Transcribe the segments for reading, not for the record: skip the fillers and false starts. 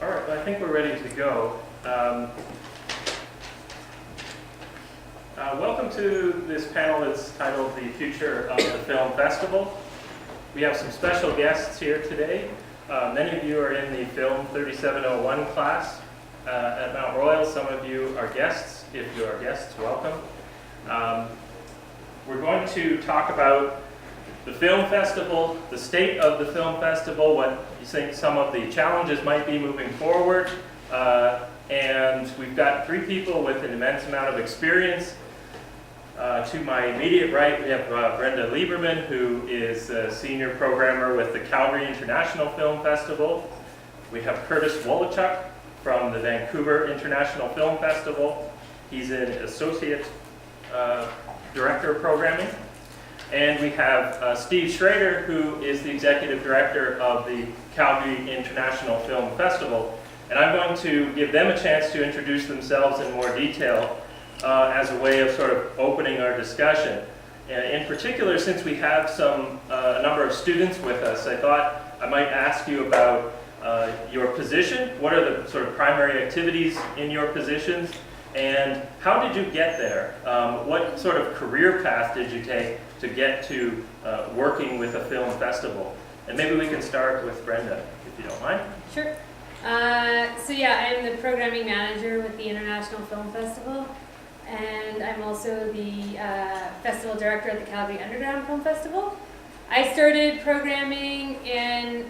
All right, well, I think we're ready to go. Welcome to this panel that's titled The Future of the Film Festival. We have some special guests here today. Many of you are in the Film 3701 class at Mount Royal. Some of you are guests. If you are guests, welcome. We're going to talk about the film festival, the state of the film festival, what you think some of the challenges might be moving forward. And we've got three people with an immense amount of experience. To my immediate right, we have Brenda Lieberman, who is a senior programmer with the Calgary International Film Festival. We have Curtis Woloschuk from the Vancouver International Film Festival. He's an associate director of programming. And we have Steve Schroeder, who is the executive director of the Calgary International Film Festival. And I'm going to give them a chance to introduce themselves in more detail as a way of sort of opening our discussion. And in particular, since we have a number of students with us, I thought I might ask you about your position. What are the sort of primary activities in your positions? And how did you get there? What sort of career path did you take to get to working with a film festival? And maybe we can start with Brenda, if you don't mind. Sure. So yeah, I'm the programming manager with the International Film Festival, and I'm also the festival director at the Calgary Underground Film Festival. I started programming in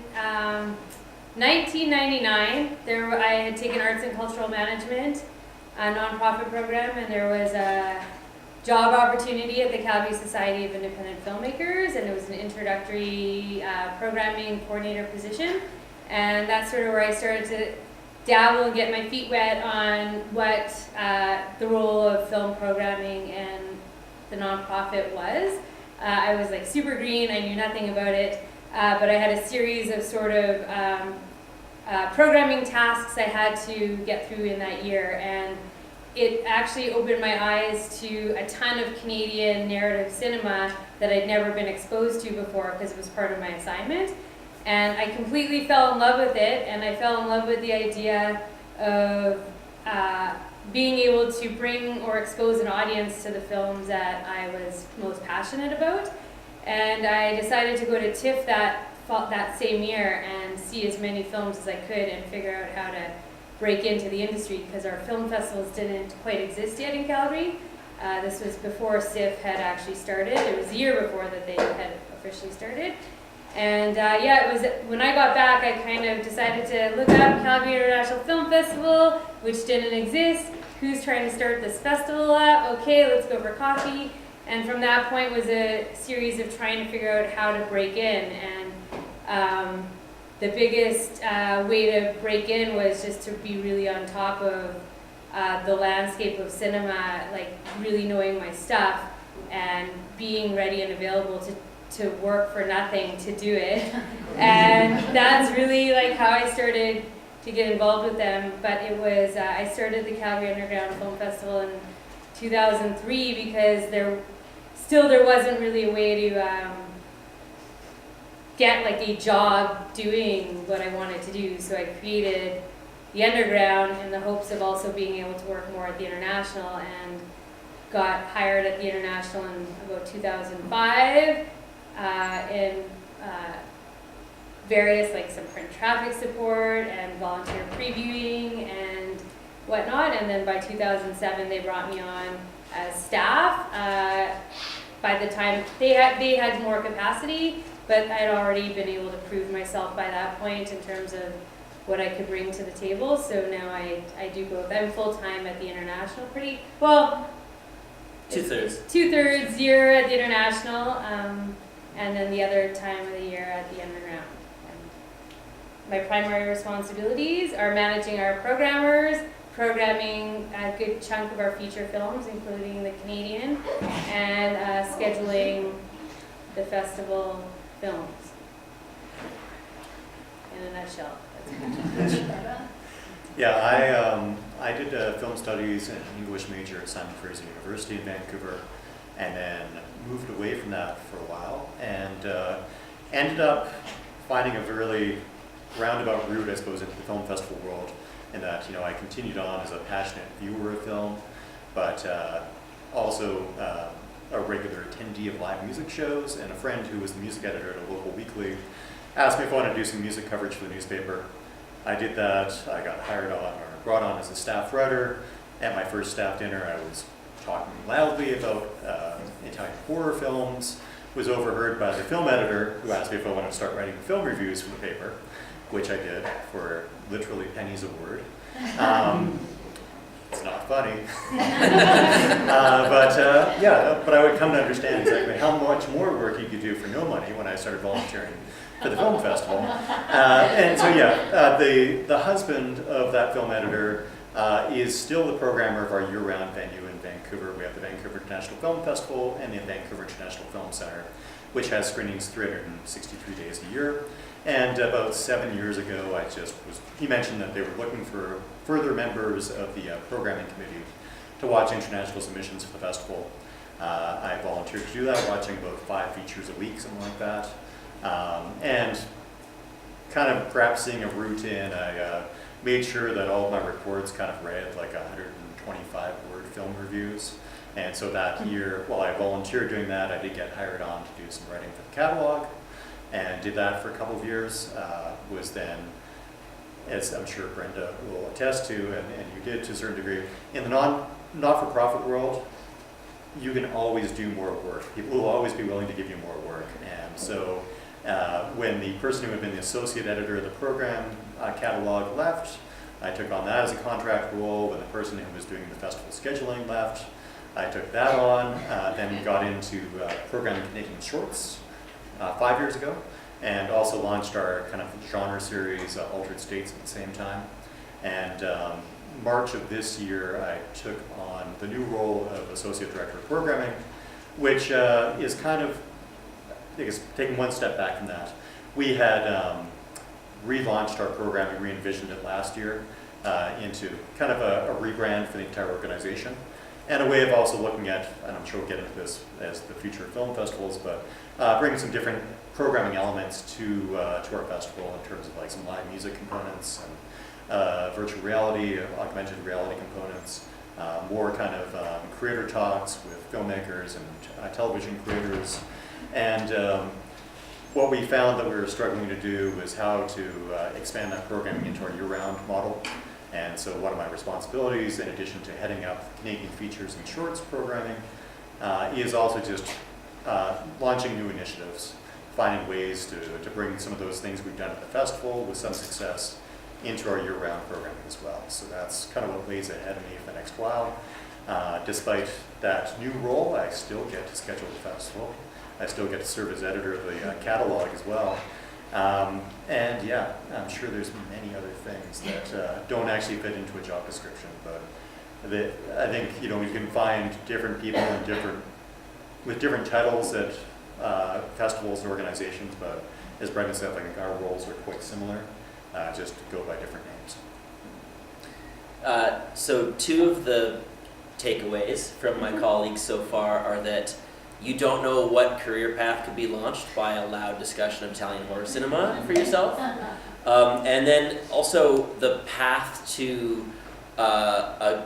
1999. I had taken arts and cultural management, a nonprofit program, and there was a job opportunity at the Calgary Society of Independent Filmmakers, and it was an introductory programming coordinator position. And that's sort of where I started to dabble and get my feet wet on what the role of film programming and the nonprofit was. I was like super green, I knew nothing about it, but I had a series of sort of programming tasks I had to get through in that year, and it actually opened my eyes to a ton of Canadian narrative cinema that I'd never been exposed to before because it was part of my assignment. And I completely fell in love with it, and I fell in love with the idea of being able to bring or expose an audience to the films that I was most passionate about. And I decided to go to TIFF that same year and see as many films as I could and figure out how to break into the industry, because our film festivals didn't quite exist yet in Calgary. This was before SIFF had actually started. It was a year before that they had officially started. And yeah, it was when I got back, I kind of decided to look up Calgary International Film Festival, which didn't exist. Who's trying to start this festival up? Okay, let's go for coffee. And from that point was a series of trying to figure out how to break in. And the biggest way to break in was just to be really on top of the landscape of cinema, like really knowing my stuff and being ready and available to work for nothing to do it. And that's really like how I started to get involved with them. But it was, I started the Calgary Underground Film Festival in 2003 because there wasn't really a way to get like a job doing what I wanted to do. So I created the Underground in the hopes of also being able to work more at the International, and got hired at the International in about 2005. In various, like some print traffic support and volunteer previewing and whatnot. And then by 2007, they brought me on as staff. By the time they had more capacity, but I'd already been able to prove myself by that point in terms of what I could bring to the table. So now I do both. I'm full-time at the International pretty well. Two-thirds year at the International. And then the other time of the year at the Underground. And my primary responsibilities are managing our programmers, programming a good chunk of our feature films, including the Canadian, and scheduling the festival films. In a nutshell. Yeah, I did film studies and English major at Simon Fraser University in Vancouver, and then moved away from that for a while, and ended up finding a really roundabout route, I suppose, into the film festival world, in that, you know, I continued on as a passionate viewer of film, but also a regular attendee of live music shows, and a friend who was the music editor at a local weekly asked me if I wanted to do some music coverage for the newspaper. I did that. I got hired on, or brought on as a staff writer. At my first staff dinner, I was talking loudly about Italian horror films, was overheard by the film editor, who asked me if I wanted to start writing film reviews for the paper, which I did for literally pennies a word. It's not funny. But I would come to understand exactly how much more work you could do for no money when I started volunteering for the film festival. The husband of that film editor is still the programmer of our year-round venue in Vancouver. We have the Vancouver International Film Festival and the Vancouver International Film Center, which has screenings 363 days a year. And about 7 years ago, he mentioned that they were looking for further members of the programming committee to watch international submissions for the festival. I volunteered to do that, watching about 5 features a week, something like that. And kind of perhaps seeing a route in, I made sure that all of my reports kind of read like 125 word film reviews. And so that year, while I volunteered doing that, I did get hired on to do some writing for the catalog, and did that for a couple of years. Was then, as I'm sure Brenda will attest to, and you did to a certain degree, in the not-for-profit world, you can always do more work. People will always be willing to give you more work. And so when the person who had been the associate editor of the program catalog left, I took on that as a contract role. When the person who was doing the festival scheduling left, I took that on, then got into programming Canadian shorts 5 years ago, and also launched our kind of genre series, Altered States, at the same time. And March of this year, I took on the new role of Associate Director of Programming, which is kind of, I guess, taking one step back from that. We had relaunched our programming, re-envisioned it last year into kind of a rebrand for the entire organization, and a way of also looking at, and I'm sure we'll get into this as the future of film festivals, but bringing some different programming elements to our festival in terms of like some live music components and virtual reality, augmented reality components, more kind of creator talks with filmmakers and television creators. And what we found that we were struggling to do was how to expand that programming into our year-round model. And so one of my responsibilities, in addition to heading up Canadian features and shorts programming, is also just launching new initiatives, finding ways to bring some of those things we've done at the festival with some success into our year-round programming as well. So that's kind of what lays ahead of me for the next while. Despite that new role, I still get to schedule the festival. I still get to serve as editor of the catalog as well. And yeah, I'm sure there's many other things that don't actually fit into a job description, but I think, you know, you can find different people and with different titles at festivals and organizations, but as Brenda said, I think our roles are quite similar, just go by different names. So 2 of the takeaways from my colleagues so far are that you don't know what career path could be launched by a loud discussion of Italian horror cinema for yourself. And then also the path to a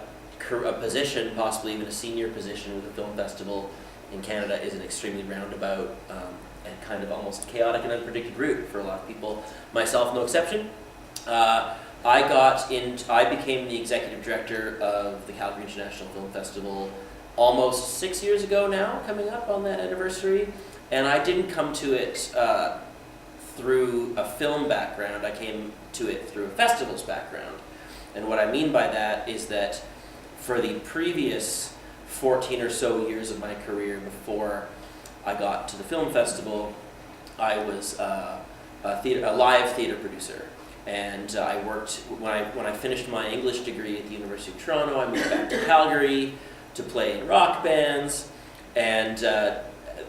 position, possibly even a senior position with a film festival in Canada, is an extremely roundabout and kind of almost chaotic and unpredicted route for a lot of people, myself no exception. I became the executive director of the Calgary International Film Festival almost 6 years ago now, coming up on that anniversary, and I didn't come to it through a film background. I came to it through a festivals background. And what I mean by that is that for the previous 14 or so years of my career before I got to the film festival, I was a live theater producer. And I worked, when I finished my English degree at the University of Toronto, I moved back to Calgary to play in rock bands, and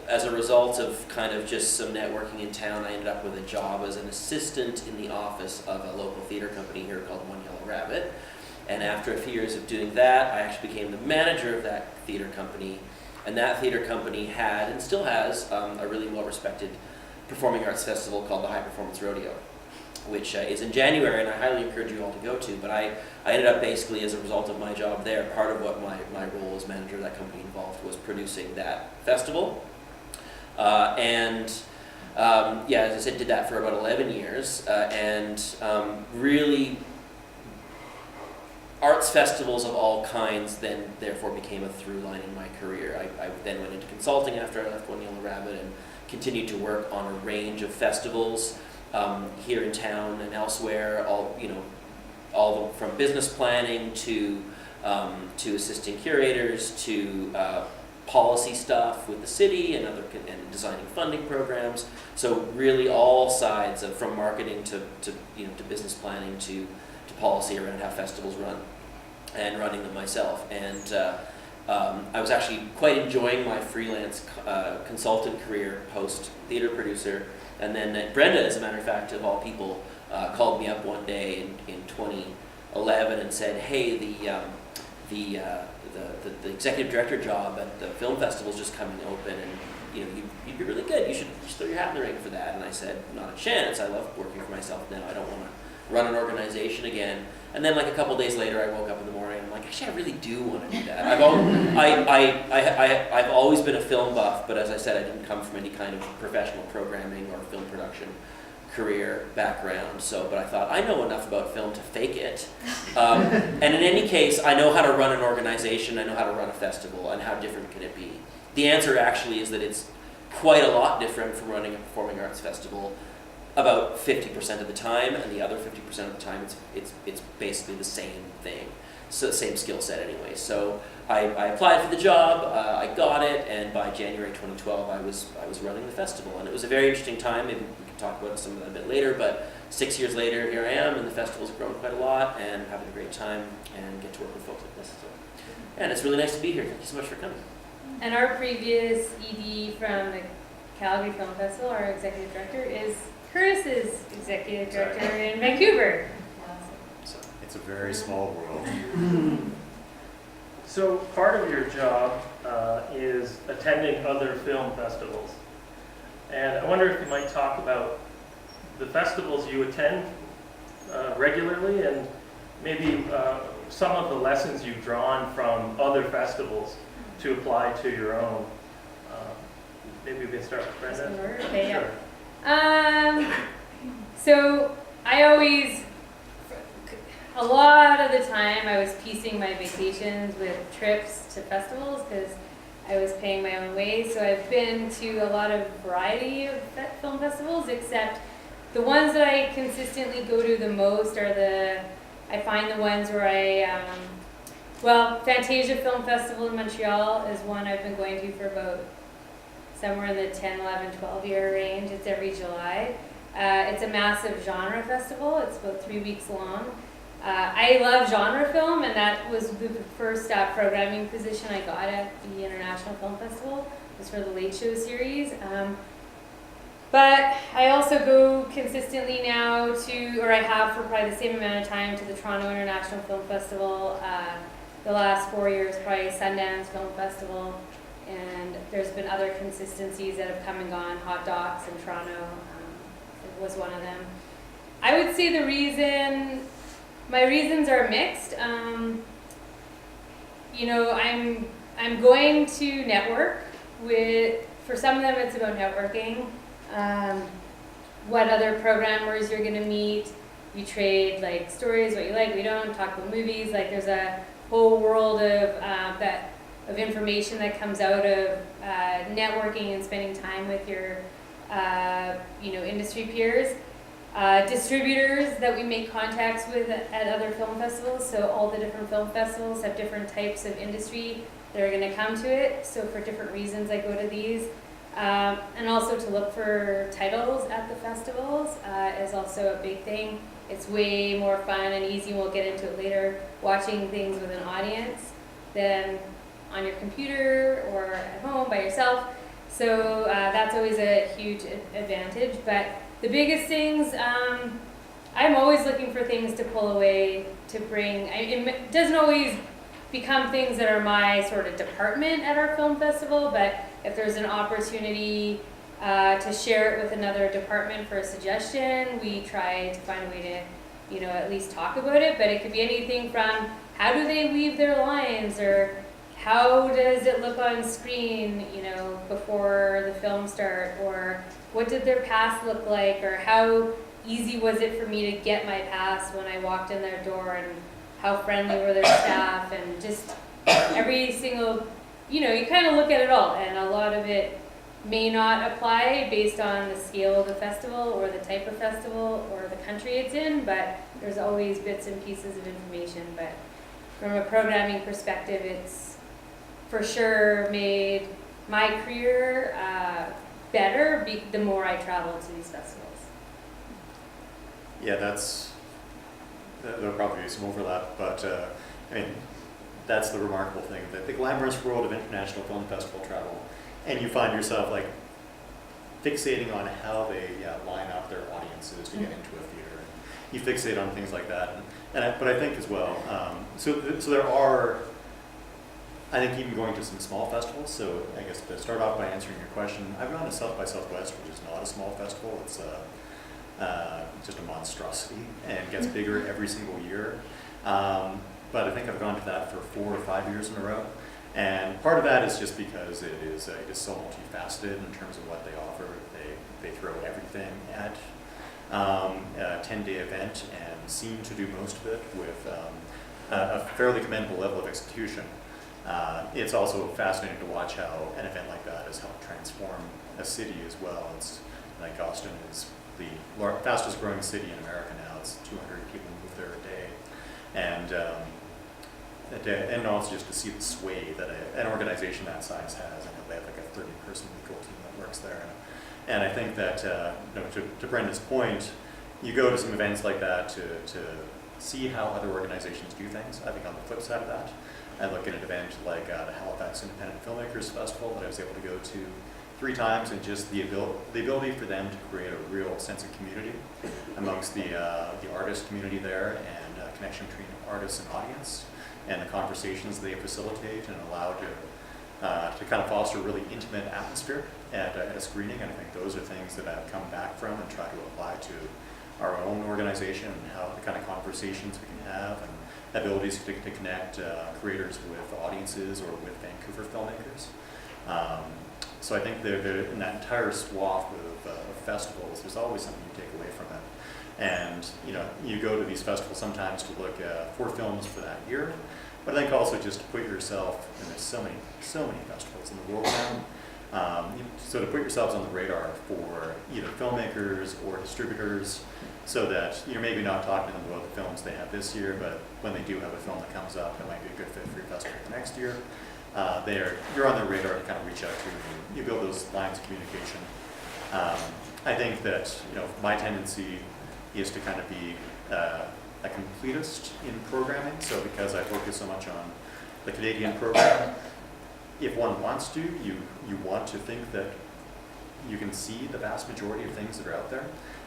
as a result of kind of just some networking in town, I ended up with a job as an assistant in the office of a local theater company here called One Yellow Rabbit. And after a few years of doing that, I actually became the manager of that theater company, and that theater company had, and still has, a really well-respected performing arts festival called the High Performance Rodeo. which is in January, and I highly encourage you all to go to. But I ended up basically, as a result of my job there, part of what my role as manager of that company involved was producing that festival. Yeah, as I said, did that for about 11 years, and really arts festivals of all kinds then therefore became a through line in my career. I then went into consulting after I left One Yellow Rabbit and continued to work on a range of festivals here in town and elsewhere, all from business planning to assisting curators to policy stuff with the city and designing funding programs. So really all sides of, from marketing to business planning to policy around how festivals run, and running them myself. And I was actually quite enjoying my freelance consultant career post theater producer. And then Brenda, as a matter of fact, of all people, called me up one day in 2011 and said, "Hey, the executive director job at the film festival is just coming open, and you'd be really good. You should just throw your hat in the ring for that." And I said, "Not a chance. I love working for myself now. I don't want to run an organization again." And then like a couple days later, I woke up in the morning and I'm like, actually, I really do want to do that. I've always been a film buff, but as I said, I didn't come from any kind of professional programming or film production career background. But I thought, I know enough about film to fake it. And in any case, I know how to run an organization, I know how to run a festival, and how different can it be? The answer actually is that it's quite a lot different from running a performing arts festival. About 50% of the time, and the other 50% of the time, it's basically the same thing, so same skill set anyway. So I applied for the job, I got it, and by January 2012, I was running the festival, and it was a very interesting time. Maybe we can talk about some of that a bit later. But 6 years later, here I am, and the festival's grown quite a lot, and having a great time, and get to work with folks like this. So, and it's really nice to be here. Thank you so much for coming. And our previous ED from the Calgary Film Festival, our executive director, is Curtis's executive director in Vancouver. So it's a very small world. So part of your job is attending other film festivals. And I wonder if you might talk about the festivals you attend regularly, and maybe some of the lessons you've drawn from other festivals to apply to your own. Maybe we can start with Brenda. Okay, Sure. So I always, a lot of the time, I was piecing my vacations with trips to festivals because I was paying my own way. So I've been to a lot of variety of film festivals, except the ones that I consistently go to the most are I find the ones where Fantasia Film Festival in Montreal is one I've been going to for about somewhere in the 10, 11, 12-year range. It's every July. It's a massive genre festival. It's about 3 weeks long. I love genre film, and that was the first programming position I got at the International Film Festival. It was for the Late Show series. But I also go consistently now I have for probably the same amount of time, to the Toronto International Film Festival. The last 4 years, probably Sundance Film Festival. And there's been other consistencies that have come and gone. Hot Docs in Toronto was one of them. I would say my reasons are mixed. I'm going to network for some of them it's about networking. What other programmers you're gonna meet. You trade like stories, what you like, what you don't, talk about movies. Like there's a whole world of information that comes out of networking and spending time with your industry peers. Distributors that we make contacts with at other film festivals. So all the different film festivals have different types of industry that are going to come to it. So for different reasons I go to these. And also to look for titles at the festivals is also a big thing. It's way more fun and easy, we'll get into it later, watching things with an audience than on your computer or at home by yourself. So that's always a huge advantage. But the biggest things, I'm always looking for things to pull away, to bring. It doesn't always become things that are my sort of department at our film festival, but if there's an opportunity to share it with another department for a suggestion. We try to find a way to, you know, at least talk about it, but it could be anything from how do they weave their lines, or how does it look on screen, you know, before the film start, or what did their pass look like, or how easy was it for me to get my pass when I walked in their door, and how friendly were their staff, and just every single, you know, you kind of look at it all, and a lot of it may not apply based on the scale of the festival or the type of festival or the country it's in, but there's always bits and pieces of information. But from a programming perspective, it's for sure made my career better the more I travel to these festivals. Yeah, there'll probably be some overlap, but I mean, that's the remarkable thing, that the glamorous world of international film festival travel, and you find yourself like fixating on how they line up their audiences to get into a theater. You fixate on things like that, but I think as well. So there are, I think, even going to some small festivals. So I guess to start off by answering your question, I've gone to South by Southwest, which is not a small festival. It's just a monstrosity and gets bigger every single year. But I think I've gone to that for 4 or 5 years in a row. And part of that is just because it is so multifaceted in terms of what they offer. They throw everything at a 10-day event and seem to do most of it with a fairly commendable level of execution. It's also fascinating to watch how an event like that has helped transform a city as well. It's like Austin is the fastest growing city in America now. It's 200 people move there a day. And also just to see the sway that an organization that size has. I know they have like a 30-person legal team that works there. And I think that, you know, to Brenda's point, you go to some events like that to see how other organizations do things. I think on the flip side of that, I look at an event like the Halifax Independent Filmmakers Festival that I was able to go to 3 times, and just the ability for them to create a real sense of community amongst the artist community there, and connection between artists and audience, and the conversations they facilitate and allow to kind of foster a really intimate atmosphere at a screening. And I think those are things that I've come back from and try to apply to our own organization, and how the kind of conversations we can have, and abilities to connect creators with audiences or with Vancouver filmmakers. So I think they're in that entire swath of festivals, there's always something you take away from it. And you know, you go to these festivals sometimes to look for films for that year, but I think also just to put yourself, and there's so many festivals in the world now, so to put yourselves on the radar for either filmmakers or distributors, so that you're maybe not talking to them about the films they have this year, but when they do have a film that comes up that might be a good fit for your festival the next year, you're on their radar to kind of reach out to, and you build those lines of communication. I think that, you know, my tendency is to kind of be a completist in programming. So because I focus so much on the Canadian program, if one wants to, you want to think that you can see the vast majority of things that are out there.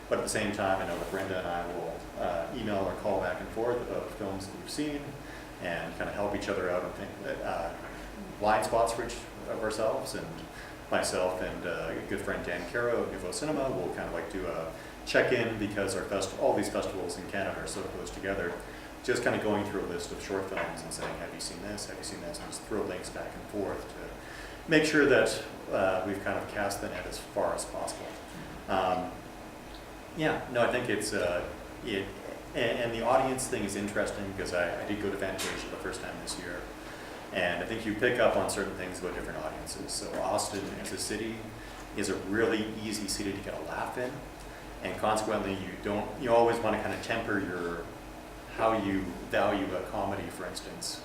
But at the same time, I know that Brenda and I will email or call back and forth about films that we've seen, and kind of help each other out and think that blind spots for each of ourselves. And myself and a good friend Dan Caro of Nouveau Cinema will kind of like do a check-in, because all these festivals in Canada are so close together, just kind of going through a list of short films and saying, have you seen this, have you seen this, and just throw links back and forth to make sure that we've kind of cast the net as far as possible. I think it's, and the audience thing is interesting, because I did go to Fantasia the first time this year, and I think you pick up on certain things about different audiences. So Austin as a city is a really easy city to get a laugh in, and consequently you always want to kind of temper how you value a comedy, for instance,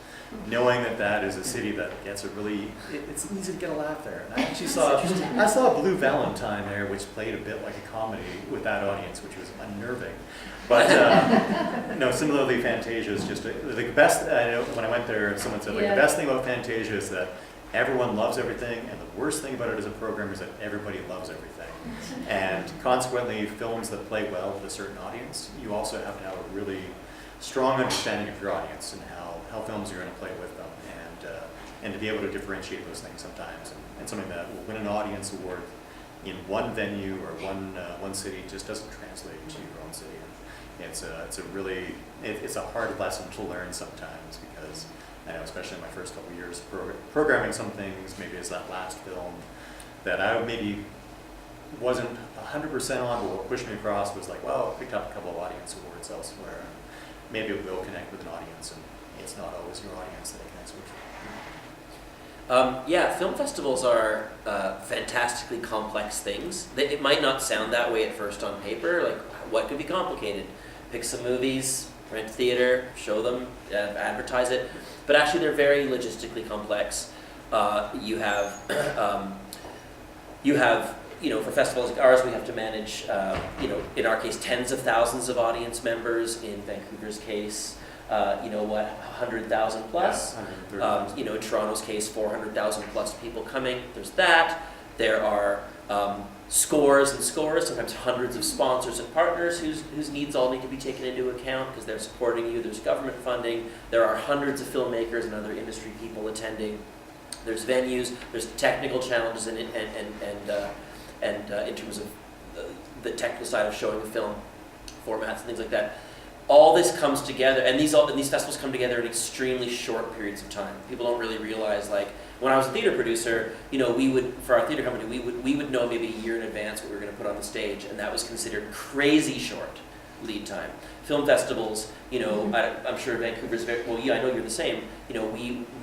knowing that is a city that gets it's easy to get a laugh there. And I actually saw Blue Valentine there, which played a bit like a comedy with that audience, which was unnerving. But similarly, Fantasia is just the best. I know when I went there, someone said the best thing about Fantasia is that everyone loves everything, and the worst thing about it as a program is that everybody loves everything. And consequently, films that play well with a certain audience, you also have to have a really strong understanding of your audience and how films you're going to play with them, and to be able to differentiate those things sometimes, and something that will win an audience award in one venue or one city just doesn't translate to your own city. It's a hard lesson to learn sometimes, because I know, especially in my first couple of years programming some things, maybe as that last film, that I maybe wasn't 100% on, but what pushed me across was like, well, I picked up a couple of audience awards elsewhere, and maybe it will connect with an audience, and it's not always your audience that it connects with. Yeah, film festivals are fantastically complex things. It might not sound that way at first on paper, like what could be complicated? Pick some movies, rent a theater, show them, advertise it, but actually they're very logistically complex. You have, for festivals like ours, we have to manage, in our case, tens of thousands of audience members. In Vancouver's case, 100,000 plus. Yeah, In Toronto's case, 400,000 plus people coming. There's that. There are scores and scores, sometimes hundreds of sponsors and partners whose needs all need to be taken into account because they're supporting you. There's government funding. There are hundreds of filmmakers and other industry people attending. There's venues. There's technical challenges in terms of the technical side of showing a film, formats and things like that. All this comes together, and these festivals come together in extremely short periods of time. People don't really realize, like, when I was a theater producer, we would, for our theater company, we would know maybe a year in advance what we were going to put on the stage, and that was considered crazy short lead time. Film festivals, I'm sure Vancouver's very, well, yeah, I know you're the same.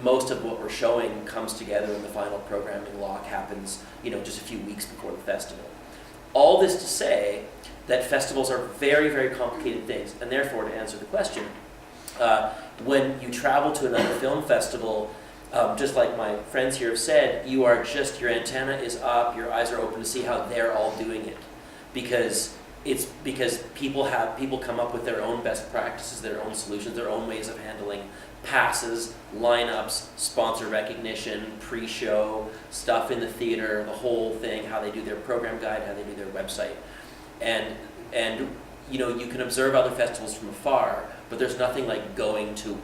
Most of what we're showing comes together and the final programming lock happens, just a few weeks before the festival. All this to say that festivals are very, very complicated things, and therefore, to answer the question, when you travel to another film festival, just like my friends here have said, your antenna is up, your eyes are open to see how they're all doing it, because people come up with their own best practices, their own solutions, their own ways of handling passes, lineups, sponsor recognition, pre-show, stuff in the theater, the whole thing, how they do their program guide, how they do their website. And you can observe other festivals from afar, but there's nothing like going to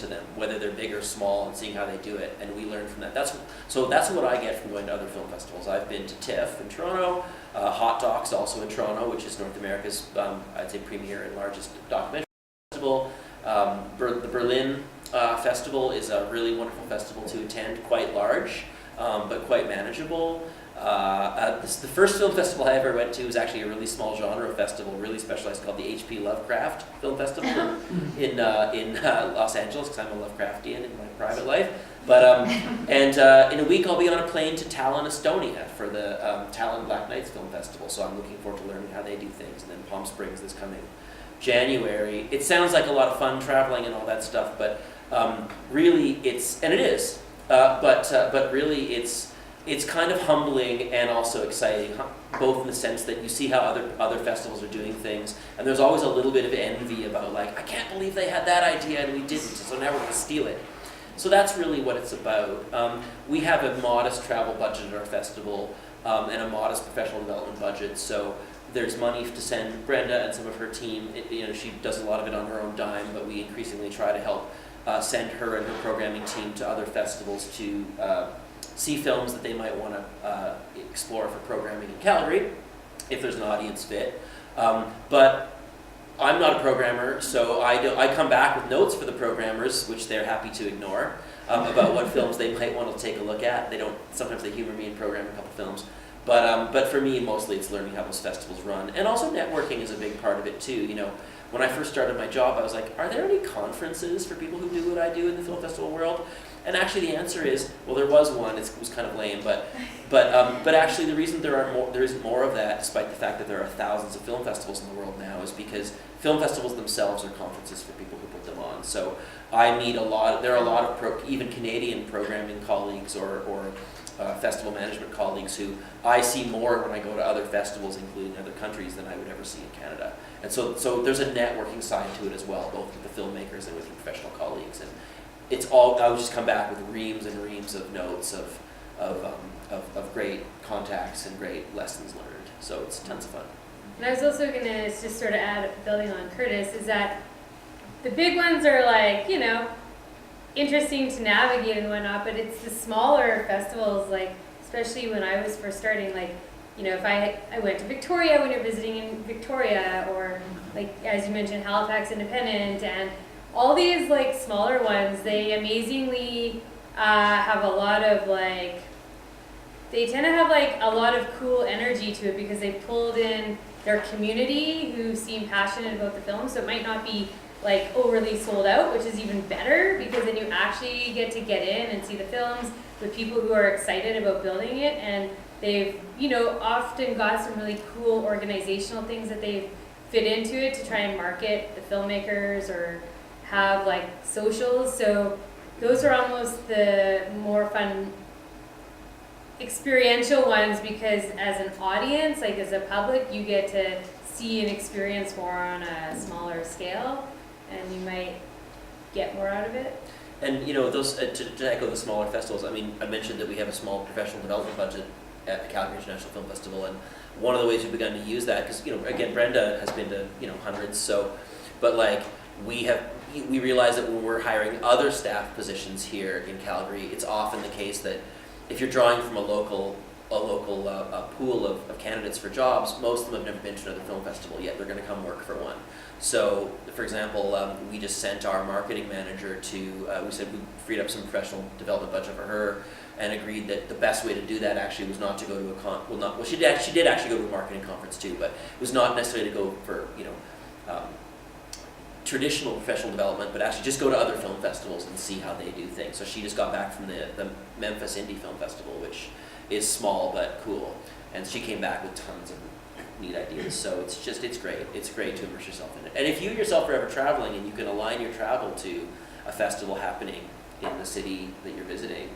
them, whether they're big or small, and seeing how they do it. And we learn from that. That's what I get from going to other film festivals. I've been to TIFF in Toronto, Hot Docs also in Toronto, which is North America's I'd say premier and largest documentary festival. The Berlin Festival is a really wonderful festival to attend, quite large, but quite manageable. The first film festival I ever went to was actually a really small genre festival, really specialized, called the H.P. Lovecraft Film Festival in Los Angeles, because I'm a Lovecraftian in my private life. But in a week I'll be on a plane to Tallinn, Estonia for the Tallinn Black Nights Film Festival, so I'm looking forward to learning how they do things. And then Palm Springs this coming January. It sounds like a lot of fun traveling and all that stuff, but really it's, and it is, but really it's kind of humbling and also exciting, both in the sense that you see how other festivals are doing things, and there's always a little bit of envy about, like, I can't believe they had that idea and we didn't, so now we're going to steal it. So that's really what it's about. We have a modest travel budget at our festival and a modest professional development budget, so there's money to send Brenda and some of her team. She does a lot of it on her own dime, but we increasingly try to help send her and her programming team to other festivals to see films that they might want to explore for programming in Calgary, if there's an audience fit. But I'm not a programmer, so I come back with notes for the programmers, which they're happy to ignore, about what films they might want to take a look at. Sometimes they humor me and program a couple films. But for me, mostly it's learning how those festivals run. And also networking is a big part of it too. When I first started my job, I was like, are there any conferences for people who do what I do in the film festival world? And actually the answer is, well, there was one. It was kind of lame, but actually the reason there isn't more of that, despite the fact that there are thousands of film festivals in the world now, is because film festivals themselves are conferences for people who put them on. So I meet there are a lot of even Canadian programming colleagues or festival management colleagues who I see more when I go to other festivals, including other countries, than I would ever see in Canada. And so there's a networking side to it as well, both with the filmmakers and with your professional colleagues. And I would just come back with reams and reams of notes of great contacts and great lessons learned. So it's tons of fun. And I was also going to just sort of add, building on Curtis, is that the big ones are like, interesting to navigate and whatnot, but it's the smaller festivals, like, especially when I was first starting, like, you know, if I went to Victoria when you're visiting in Victoria, or like, as you mentioned, Halifax Independent, and all these like smaller ones, they amazingly have a lot of like, they tend to have like a lot of cool energy to it because they pulled in their community who seem passionate about the film. So it might not be like overly sold out, which is even better because then you actually get to get in and see the films with people who are excited about building it. And they've, you know, often got some really cool organizational things that they've fit into it to try and market the filmmakers or have like socials. So those are almost the more fun experiential ones because as an audience, like as a public, you get to see and experience more on a smaller scale and you might get more out of it. And you know, those to echo the smaller festivals, I mean, I mentioned that we have a small professional development budget at the Calgary International Film Festival, and one of the ways we've begun to use that, because, you know, again, Brenda has been to, you know, hundreds, so, but like, we realize that when we're hiring other staff positions here in Calgary, it's often the case that if you're drawing from a local pool of candidates for jobs, most of them have never been to another film festival yet. They're going to come work for one. So, for example, we just sent our marketing manager to, we said we freed up some professional development budget for her and agreed that the best way to do that actually was not to go to she did actually go to a marketing conference too, but it was not necessarily to go for, you know, traditional professional development, but actually just go to other film festivals and see how they do things. So she just got back from the Memphis Indie Film Festival, which is small but cool, and she came back with tons of neat ideas. So it's great. It's great to immerse yourself in it. And if you yourself are ever traveling and you can align your travel to a festival happening in the city that you're visiting,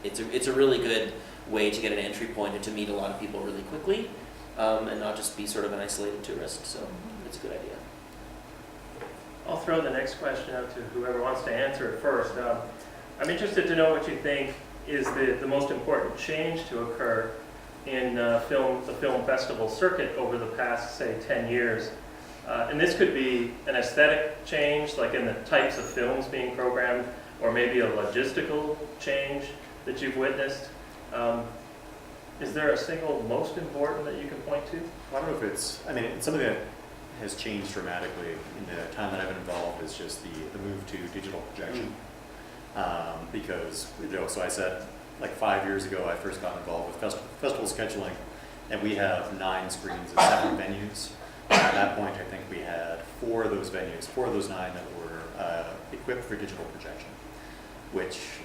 it's a really good way to get an entry point and to meet a lot of people really quickly, and not just be sort of an isolated tourist. So it's a good idea. I'll throw the next question out to whoever wants to answer it first. I'm interested to know what you think is the most important change to occur in the film festival circuit over the past, say, 10 years. And this could be an aesthetic change, like in the types of films being programmed, or maybe a logistical change that you've witnessed. Is there a single most important that you can point to? I don't know if it's, I mean, it's something that has changed dramatically in the time that I've been involved is just the move to digital projection. Because, you know, so I said, like 5 years ago, I first got involved with festival scheduling, and we have 9 screens at 7 venues. And at that point, I think we had 4 of those venues, 4 of those 9 that were equipped for digital projection.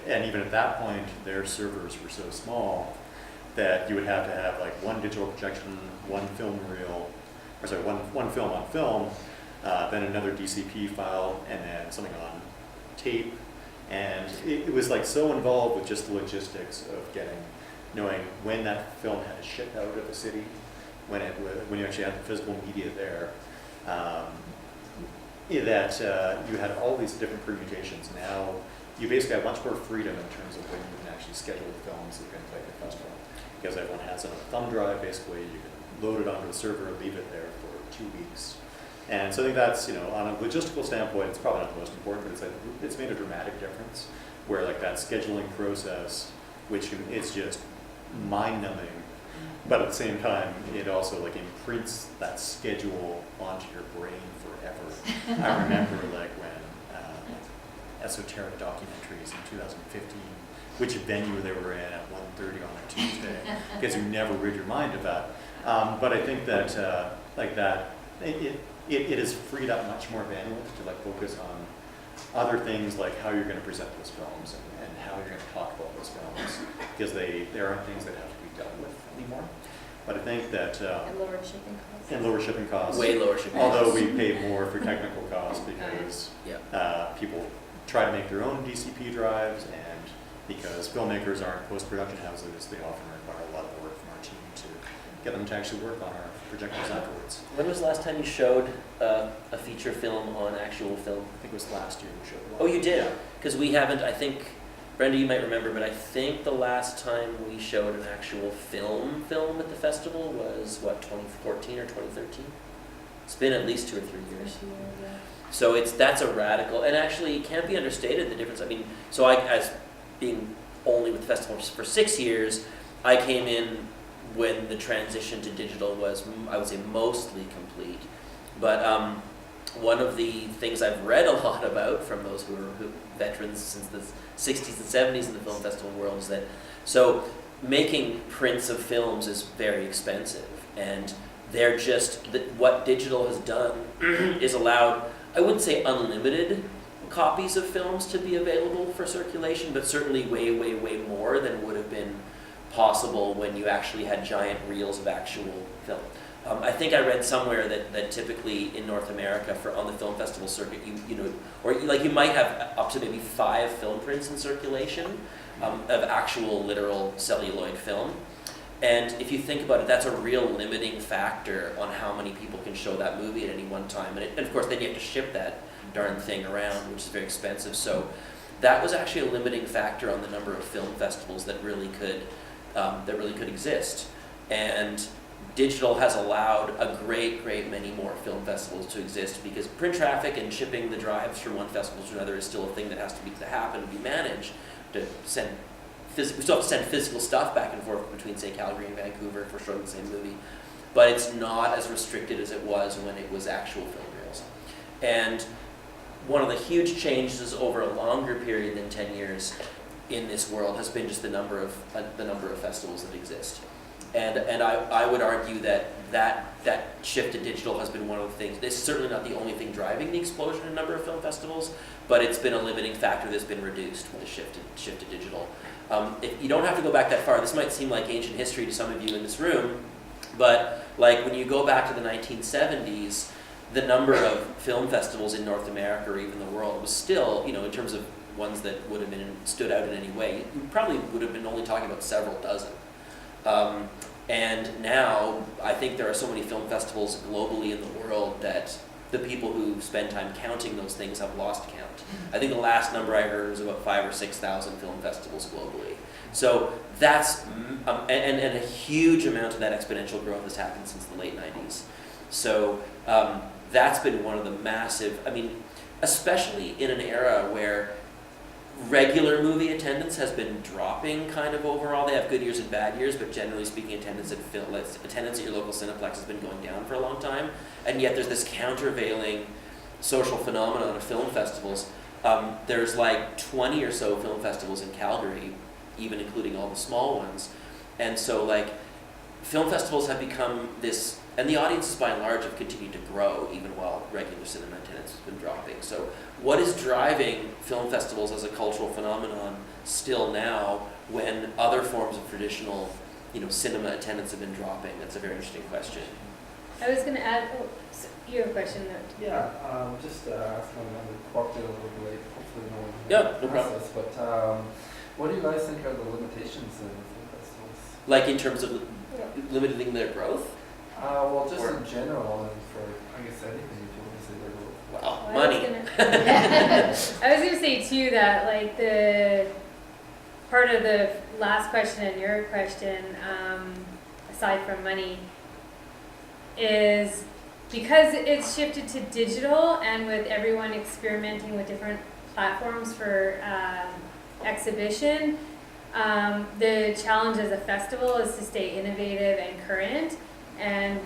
And even at that point, their servers were so small that you would have to have like 1 digital projection, 1 film reel, or sorry, one film on film, then another DCP file, and then something on tape. And it was like so involved with just the logistics of knowing when that film had to ship out of the city, when you actually had the physical media there, that you had all these different permutations. Now you basically have much more freedom in terms of when you can actually schedule the films that are going to play at the festival, because everyone has it on a thumb drive. Basically, you can load it onto the server, leave it there for 2 weeks. And so I think that's, you know, on a logistical standpoint, it's probably not the most important, but it's made a dramatic difference where like that scheduling process, it's just mind-numbing, but at the same time, it also like imprints that schedule onto your brain forever. I remember like when esoteric documentaries in 2015, which venue they were in at 1:30 on a Tuesday, because you never rid your mind of that. But I think that it has freed up much more bandwidth to like focus on other things like how you're going to present those films and how you're going to talk about those films, because they aren't things that have to be dealt with anymore. But I think that And lower shipping costs. and lower shipping costs. Way lower shipping costs. Although we pay more for technical costs because people try to make their own DCP drives, and because filmmakers aren't post-production houses, they often require a lot of work from our team to get them to actually work on our projectors afterwards. When was the last time you showed a feature film on actual film? I think it was last year we showed one. Oh, you did? Yeah. Because we haven't, I think, Brenda, you might remember, but I think the last time we showed an actual film at the festival was, what, 2014 or 2013? It's been at least 2 or 3 years. So that's a radical, and actually it can't be understated, the difference. I mean, so as being only with the festival for 6 years, I came in when the transition to digital was, I would say, mostly complete. But one of the things I've read a lot about from those who are veterans since the 60s and 70s in the film festival world is that, so making prints of films is very expensive, and they're just, what digital has done is allowed, I wouldn't say unlimited copies of films to be available for circulation, but certainly way, way, way more than would have been possible when you actually had giant reels of actual film. I think I read somewhere that typically in North America on the film festival circuit, you might have up to maybe 5 film prints in circulation of actual literal celluloid film. And if you think about it, that's a real limiting factor on how many people can show that movie at any one time. And of course, then you have to ship that darn thing around, which is very expensive. So that was actually a limiting factor on the number of film festivals that really could exist. And digital has allowed a great, great many more film festivals to exist, because print traffic and shipping the drives from one festival to another is still a thing that has to happen, be managed. We still have to send physical stuff back and forth between, say, Calgary and Vancouver for showing the same movie, but it's not as restricted as it was when it was actual film reels. And one of the huge changes over a longer period than 10 years in this world has been just the number of festivals that exist. And I would argue that shift to digital has been one of the things. This is certainly not the only thing driving the explosion in number of film festivals, but it's been a limiting factor that's been reduced with the shift to digital. If you don't have to go back that far. This might seem like ancient history to some of you in this room, but like when you go back to the 1970s, the number of film festivals in North America or even the world was still, in terms of ones that would have been stood out in any way, you probably would have been only talking about several dozen. And now, I think there are so many film festivals globally in the world that the people who spend time counting those things have lost count. I think the last number I heard was about 5,000 or 6,000 film festivals globally. So that's, and a huge amount of that exponential growth has happened since the late 90s. So that's been one of the massive, especially in an era where regular movie attendance has been dropping kind of overall. They have good years and bad years, but generally speaking, attendance at your local Cineplex has been going down for a long time. And yet there's this countervailing social phenomenon of film festivals. There's like 20 or so film festivals in Calgary, even including all the small ones. And so film festivals have become this, and the audiences by and large have continued to grow even while regular cinema attendance has been dropping. So what is driving film festivals as a cultural phenomenon still now when other forms of traditional, cinema attendance have been dropping? That's a very interesting question. I was going to add, you have a question though. Yeah, just asking, I walked in a little bit late, hopefully no one Yeah, no problem. this, but what do you guys think are the limitations in film festivals? Like in terms of limiting their growth? Well, just Or- in general, and for, I guess, anything if you want to say their growth. Well, Well, money. I was gonna say too that the part of the last question and your question, aside from money, is because it's shifted to digital and with everyone experimenting with different platforms for exhibition, the challenge as a festival is to stay innovative and current, and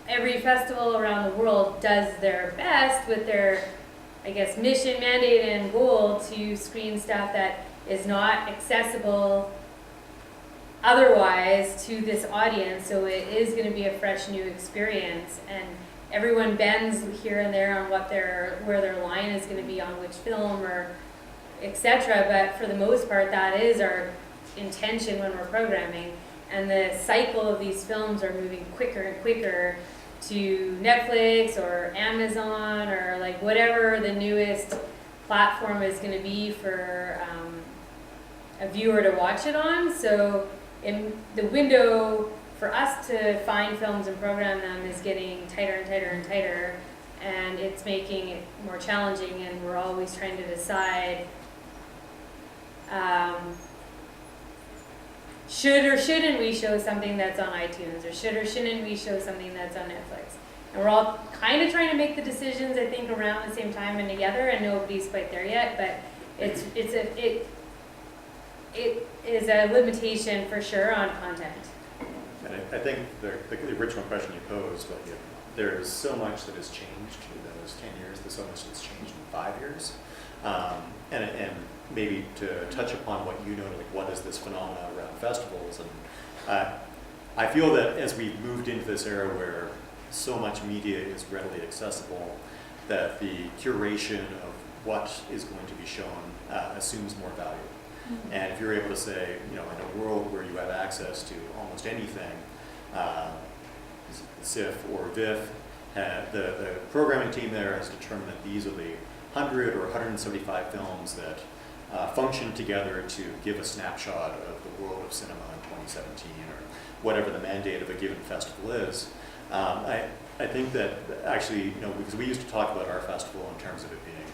every festival around the world does their best with their, I guess, mission, mandate, and goal to screen stuff that is not accessible otherwise to this audience. So it is going to be a fresh new experience, and everyone bends here and there on where their line is going to be on which film or etc. But for the most part, that is our intention when we're programming. And the cycle of these films are moving quicker and quicker to Netflix or Amazon or whatever the newest platform is going to be for a viewer to watch it on. So in the window for us to find films and program them is getting tighter and tighter and tighter, and it's making it more challenging, and we're always trying to decide should or shouldn't we show something that's on iTunes, or should or shouldn't we show something that's on Netflix? And we're all kind of trying to make the decisions, I think, around the same time and together, and nobody's quite there yet, but it is a limitation for sure on content. And I think the original question you posed, like, there's so much that has changed in those 10 years, there's so much that's changed in 5 years. And maybe to touch upon what you know, like what is this phenomena around festivals, and I feel that as we've moved into this era where so much media is readily accessible, that the curation of what is going to be shown assumes more value. Mm-hmm. And if you're able to say, in a world where you have access to almost anything, SIF or VIF, the programming team there has determined that these are the 100 or 175 films that function together to give a snapshot of the world of cinema in 2017, or whatever the mandate of a given festival is. I think that actually, because we used to talk about our festival in terms of it being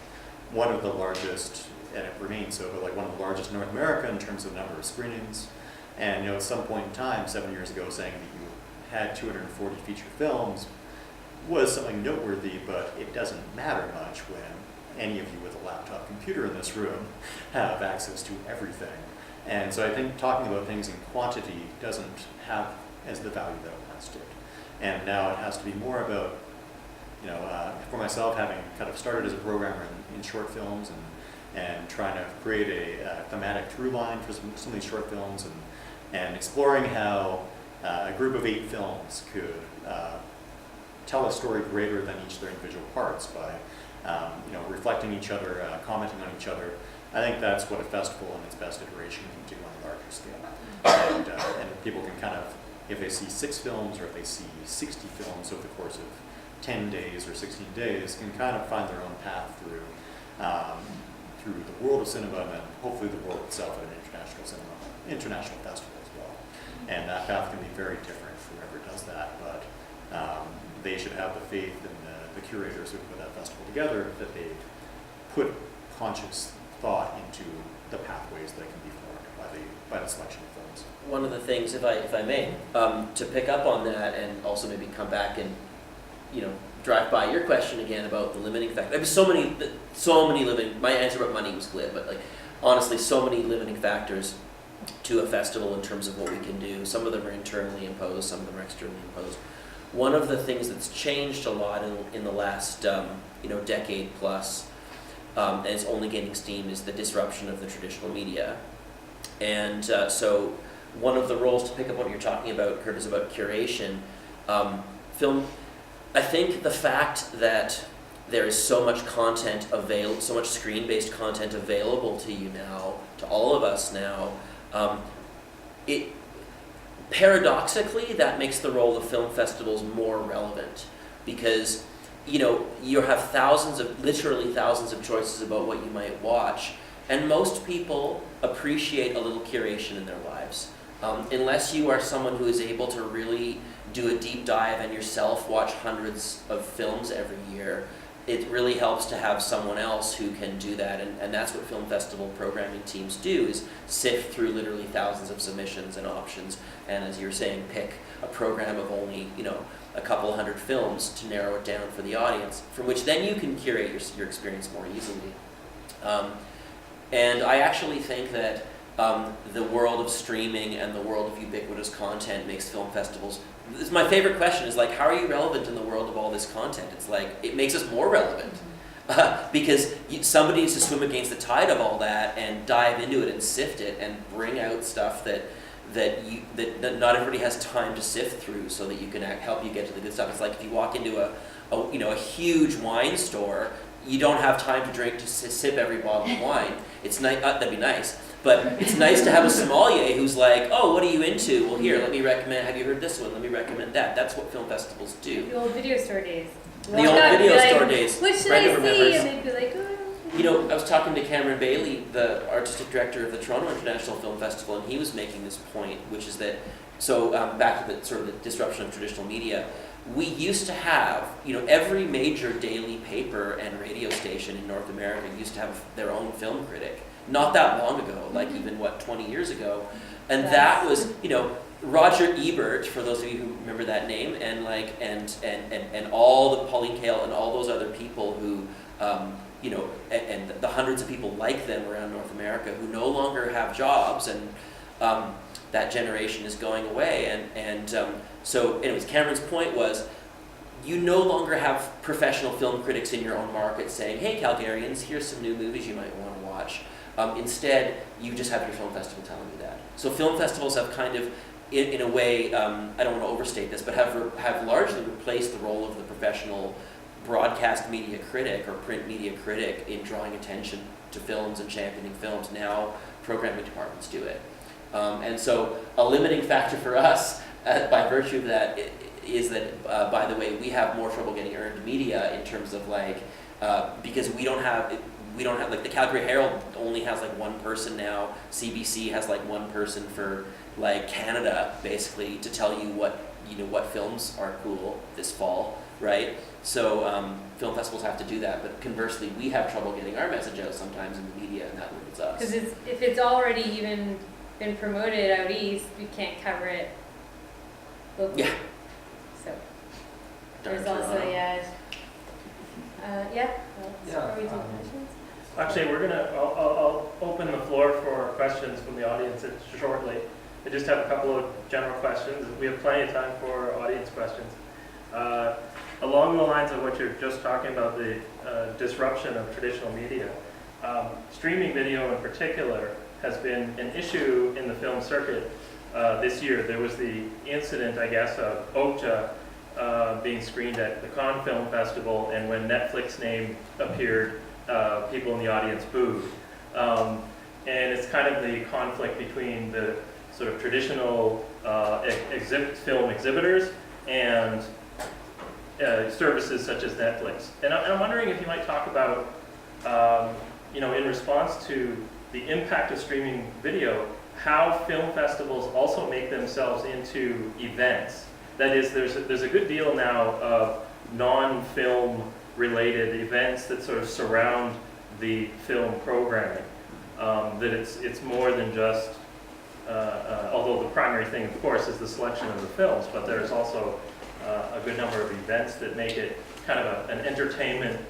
one of the largest, and it remains so, but like one of the largest in North America in terms of number of screenings. And at some point in time, 7 years ago, saying that you had 240 feature films was something noteworthy, but it doesn't matter much when any of you with a laptop computer in this room have access to everything. And so I think talking about things in quantity doesn't have as the value that it once did. And now it has to be more about, for myself, having kind of started as a programmer in short films and trying to create a thematic through line for some of these short films, and exploring how a group of 8 films could tell a story greater than each of their individual parts by reflecting each other, commenting on each other. I think that's what a festival in its best iteration can do on a larger scale. And people can kind of, if they see 6 films or if they see 60 films over the course of 10 days or 16 days, can kind of find their own path through the world of cinema, and hopefully the world itself at an international festival as well. And that path can be very different for whoever does that, but they should have the faith in the curators who put that festival together, that they put conscious thought into the pathways that can be formed by the selection of films. One of the things, if I may, to pick up on that, and also maybe come back and drive by your question again about the limiting factor. I mean, so many limiting. My answer about money was glib, but honestly, so many limiting factors to a festival in terms of what we can do. Some of them are internally imposed, some of them are externally imposed. One of the things that's changed a lot in the last decade plus, and it's only gaining steam, is the disruption of the traditional media. And so one of the roles, to pick up what you're talking about, Kurt, is about curation. Film, I think the fact that there is so much content available, so much screen-based content available to you now, to all of us now, paradoxically, that makes the role of film festivals more relevant, because you have literally thousands of choices about what you might watch, and most people appreciate a little curation in their lives. Unless you are someone who is able to really do a deep dive and yourself watch hundreds of films every year, it really helps to have someone else who can do that, and that's what film festival programming teams do, is sift through literally thousands of submissions and options, and as you're saying, pick a program of only a couple hundred films to narrow it down for the audience, from which then you can curate your experience more easily. And I actually think that the world of streaming and the world of ubiquitous content makes film festivals. This is my favorite question, is how are you relevant in the world of all this content? It's it makes us more relevant. Because somebody needs to swim against the tide of all that and dive into it and sift it and bring out stuff that not everybody has time to sift through, so that you can help you get to the good stuff. It's like if you walk into a huge wine store, you don't have time to sip every bottle of wine. It's nice. That'd be nice. But it's nice to have a sommelier who's oh, what are you into? Well, here, let me recommend, have you heard this one? Let me recommend that. That's what film festivals do. The old video store days. The old video store days. What should Brenda I see? remembers. And they'd be oh. I was talking to Cameron Bailey, the artistic director of the Toronto International Film Festival, and he was making this point, which is that, back to the sort of the disruption of traditional media, we used to have, every major daily paper and radio station in North America used to have their own film critic. Not that long ago, even 20 years ago, and that was Roger Ebert, for those of you who remember that name, and and all the Pauline Kael and all those other people who and the hundreds of people like them around North America who no longer have jobs, and that generation is going away. So anyways, Cameron's point was, you no longer have professional film critics in your own market saying, hey Calgarians, here's some new movies you might want to watch. Instead, you just have your film festival telling you that. So film festivals have kind of, in a way, I don't want to overstate this, but have largely replaced the role of the professional broadcast media critic or print media critic in drawing attention to films and championing films. Now programming departments do it. And so a limiting factor for us, by virtue of that, is that, by the way, we have more trouble getting earned media in terms of because we don't have, the Calgary Herald only has one person now. CBC has one person for Canada, basically, to tell you what films are cool this fall, right? So film festivals have to do that, but conversely, we have trouble getting our message out sometimes in the media, and that limits us. Because if it's already even been promoted out east, we can't cover it locally. Yeah. So Darn there's also, Toronto. are we doing questions? Actually, I'll open the floor for questions from the audience shortly. I just have a couple of general questions. We have plenty of time for audience questions. Along the lines of what you're just talking about, the disruption of traditional media, streaming video in particular has been an issue in the film circuit this year. There was the incident, I guess, of Okja being screened at the Cannes Film Festival, and when Netflix name appeared, people in the audience booed. And it's kind of the conflict between the sort of traditional film exhibitors and services such as Netflix. And I'm wondering if you might talk about, in response to the impact of streaming video, how film festivals also make themselves into events. That is, there's a good deal now of non-film related events that sort of surround the film programming. That it's more than just, although the primary thing, of course, is the selection of the films, but there's also a good number of events that make it kind of an entertainment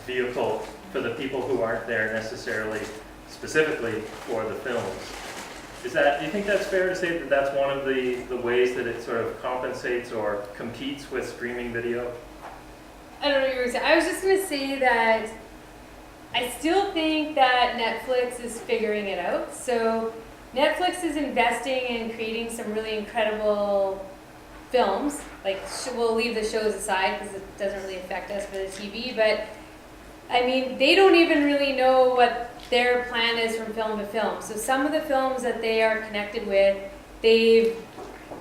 vehicle for the people who aren't there necessarily specifically for the films. Do you think that's fair to say that that's one of the ways that it sort of compensates or competes with streaming video? I don't know what you were saying. I was just going to say that I still think that Netflix is figuring it out. So Netflix is investing in creating some really incredible films. We'll leave the shows aside because it doesn't really affect us for the TV, but I mean, they don't even really know what their plan is from film to film. So some of the films that they are connected with, they've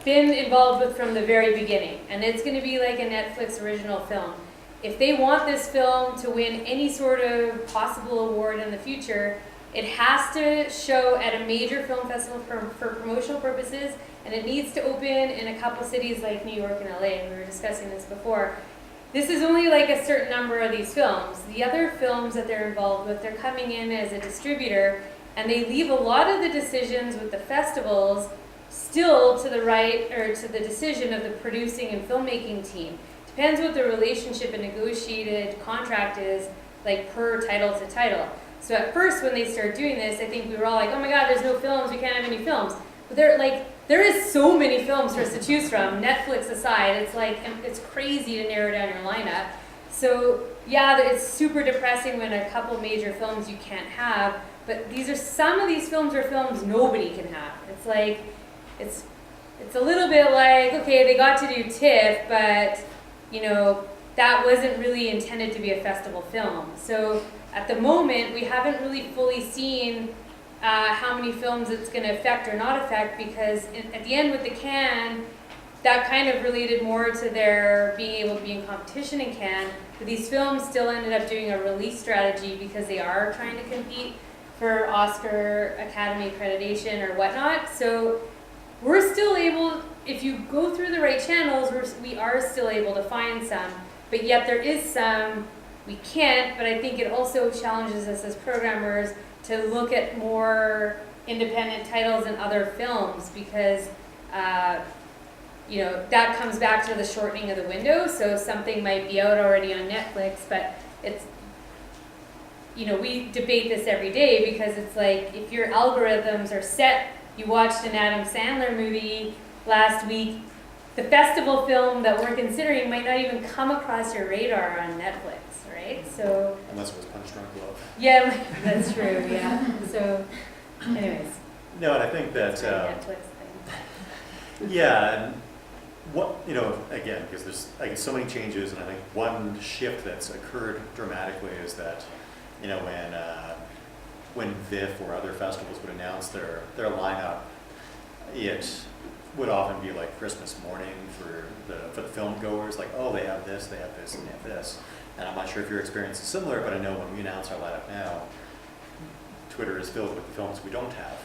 been involved with from the very beginning, and it's going to be like a Netflix original film. If they want this film to win any sort of possible award in the future, it has to show at a major film festival for promotional purposes, and it needs to open in a couple cities like New York and LA, and we were discussing this before. This is only a certain number of these films. The other films that they're involved with, they're coming in as a distributor, and they leave a lot of the decisions with the festivals still to the right, or to the decision of the producing and filmmaking team. Depends what the relationship and negotiated contract is, per title to title. So at first when they started doing this, I think we were all like, oh my god, there's no films, we can't have any films. But there is so many films for us to choose from, Netflix aside. It's crazy to narrow down your lineup. So yeah, it's super depressing when a couple major films you can't have, but some of these films are films nobody can have. It's a little bit okay, they got to do TIFF, but that wasn't really intended to be a festival film. So at the moment, we haven't really fully seen how many films it's going to affect or not affect, because at the end with the Cannes, that kind of related more to their being able to be in competition in Cannes, but these films still ended up doing a release strategy because they are trying to compete for Oscar Academy accreditation or whatnot. So we're still able, if you go through the right channels, we are still able to find some, but yet there is some we can't, but I think it also challenges us as programmers to look at more independent titles and other films, because that comes back to the shortening of the window. So something might be out already on Netflix, but it's, we debate this every day, because it's if your algorithms are set you watched an Adam Sandler movie last week, the festival film that we're considering might not even come across your radar on Netflix, right? So, Unless it was Punch Drunk Love. yeah, that's true, yeah. So, anyways. No, and I think that, that's my Netflix thing. yeah, and what, again, because there's, I guess, so many changes, and I think one shift that's occurred dramatically is that, when VIFF or other festivals would announce their lineup, it would often be like Christmas morning for the film goers, like, oh, they have this, and they have this. And I'm not sure if your experience is similar, but I know when we announce our lineup now, Twitter is filled with the films we don't have.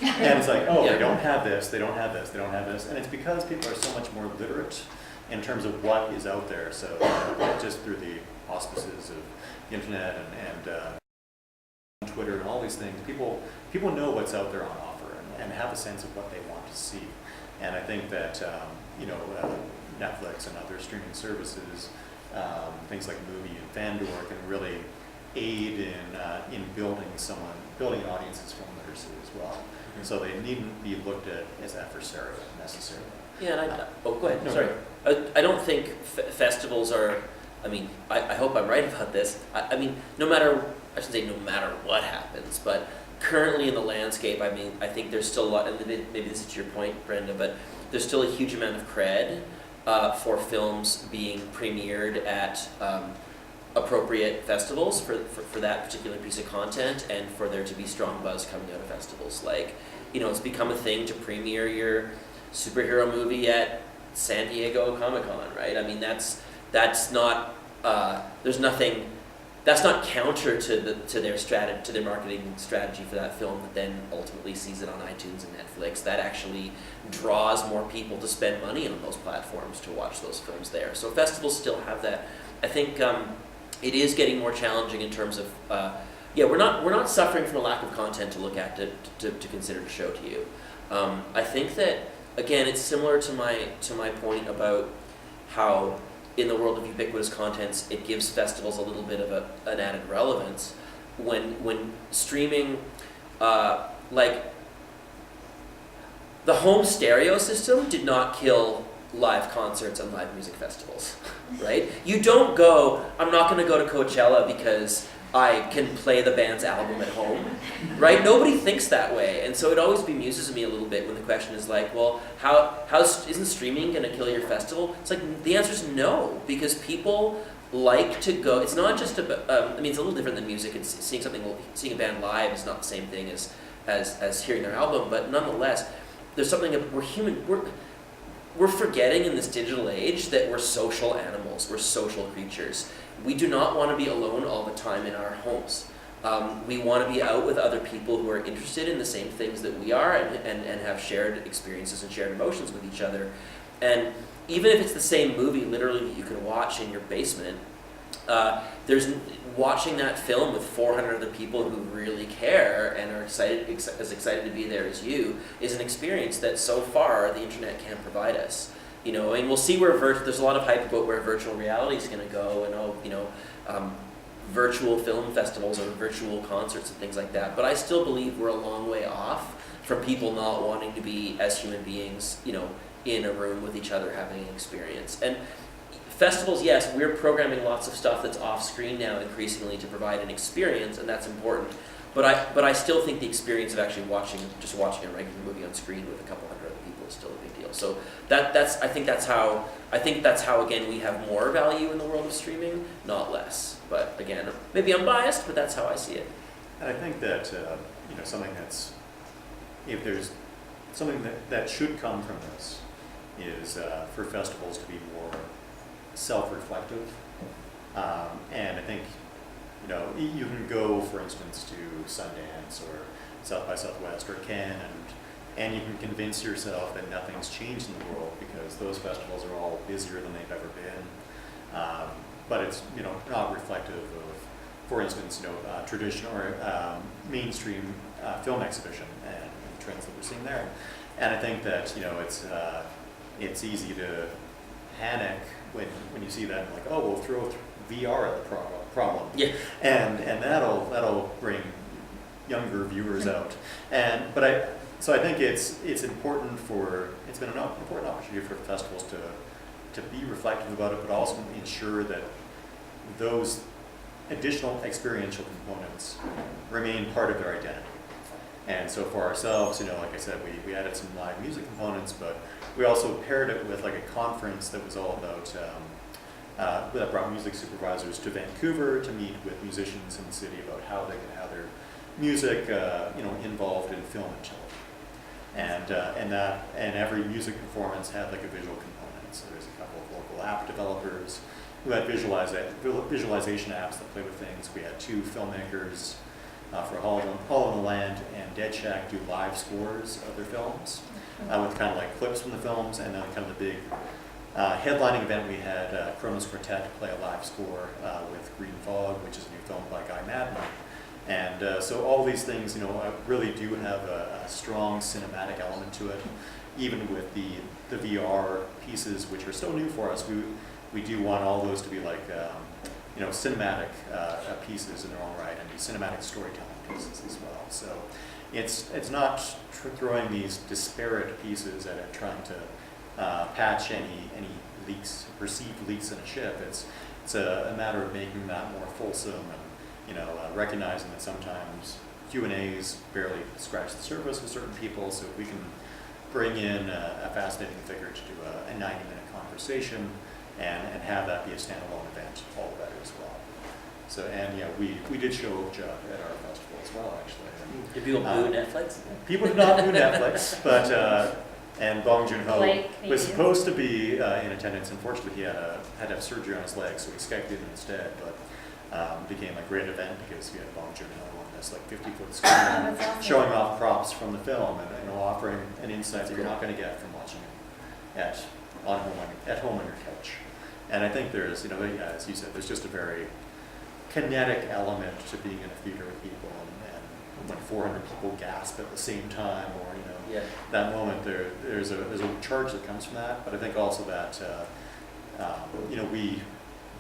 And it's like, oh, Yeah. they don't have this, they don't have this, they don't have this. And it's because people are so much more literate in terms of what is out there. So just through the auspices of the internet and Twitter and all these things, people know what's out there on offer and have a sense of what they want to see. And I think that, Netflix and other streaming services, things like Movie and Fandor can really aid in building an audience's film literacy as well. Mm-hmm. So they needn't be looked at as adversarial necessarily. Yeah, and go ahead. No, Sorry. I don't think festivals are. I mean, I hope I'm right about this. I mean, no matter what happens, but currently in the landscape, I mean, I think there's still a lot, and maybe this is your point, Brenda, but there's still a huge amount of cred for films being premiered at appropriate festivals for that particular piece of content, and for there to be strong buzz coming out of festivals. Like, it's become a thing to premiere your superhero movie at San Diego Comic-Con, right? I mean, that's not that's not counter to their marketing strategy for that film that then ultimately sees it on iTunes and Netflix. That actually draws more people to spend money on those platforms to watch those films there. So festivals still have that. I think it is getting more challenging in terms of we're not suffering from a lack of content to look at to consider to show to you. I think that, again, it's similar to my point about how in the world of ubiquitous contents, it gives festivals a little bit of an added relevance. When streaming, like the home stereo system did not kill live concerts and live music festivals, right? You don't go, I'm not going to go to Coachella because I can play the band's album at home, right? Nobody thinks that way, and so it always bemuses me a little bit when the question is like, well, how isn't streaming going to kill your festival? It's like, the answer is no, because people like to go. It's not just about. I mean, it's a little different than music. It's seeing a band live is not the same thing as hearing their album, but nonetheless, there's something that we're human. We're forgetting in this digital age that we're social animals. We're social creatures. We do not want to be alone all the time in our homes. We want to be out with other people who are interested in the same things that we are and have shared experiences and shared emotions with each other. And even if it's the same movie, literally, that you can watch in your basement, there's watching that film with 400 other people who really care and are as excited to be there as you is an experience that so far the internet can't provide us. And we'll see where there's a lot of hype about where virtual reality is going to go, and virtual film festivals or virtual concerts and things like that. But I still believe we're a long way off from people not wanting to be, as human beings, in a room with each other having an experience. And festivals, yes, we're programming lots of stuff that's off screen now increasingly to provide an experience, and that's important. But I still think the experience of actually watching a regular movie on screen with a couple hundred other people is still a big deal. So I think that's how again we have more value in the world of streaming, not less. But again, maybe I'm biased, but that's how I see it. And I think that something that's, if there's something that should come from this is for festivals to be more self-reflective. And I think you can go, for instance, to Sundance or South by Southwest or Cannes, and you can convince yourself that nothing's changed in the world because those festivals are all busier than they've ever been. But it's not reflective of, for instance, traditional or mainstream film exhibition and trends that we're seeing there. And I think that it's easy to panic when you see that, and like, oh, we'll throw VR at the problem. Yeah. And that'll bring younger viewers out. But So I think it's been an important opportunity for festivals to be reflective about it, but also ensure that those additional experiential components remain part of their identity. And so for ourselves, like I said, we added some live music components, but we also paired it with like a conference that was all about, that brought music supervisors to Vancouver to meet with musicians in the city about how they could have their music, involved in film and television. And every music performance had like a visual component. So there's a couple of local app developers who had visualization apps that play with things. We had 2 filmmakers for Hall in the Land and Dead Shack do live scores of their films with kind of like clips from the films, and then kind of the big headlining event we had Kronos Quartet play a live score with Green Fog, which is a new film by Guy Madman. And so all these things, really do have a strong cinematic element to it. Even with the VR pieces, which are so new for us, we do want all those to be like, cinematic pieces in their own right, and cinematic storytelling pieces as well. So it's not throwing these disparate pieces at it, trying to patch any leaks, perceived leaks in a ship. It's a matter of making that more fulsome, and recognizing that sometimes Q&As barely scratch the surface with certain people. So if we can bring in a fascinating figure to do a 90-minute conversation and have that be a standalone event, all the better as well. So, and we did show Judd at our festival as well, actually. Did people boo Netflix? People did not boo Netflix, but and Bong Joon-ho Like was Canadians. supposed to be in attendance. Unfortunately, he had to have surgery on his leg, so we Skyped in instead. But became a great event because we had Bong Joon-ho on this like 50-foot screen, That's awesome. showing off props from the film and offering an insight that you're not going to get from watching it at home on your couch. And I think there's, as you said, there's just a very kinetic element to being in a theater with people, and when 400 people gasp at the same time, or that moment, there's a charge that comes from that. But I think also that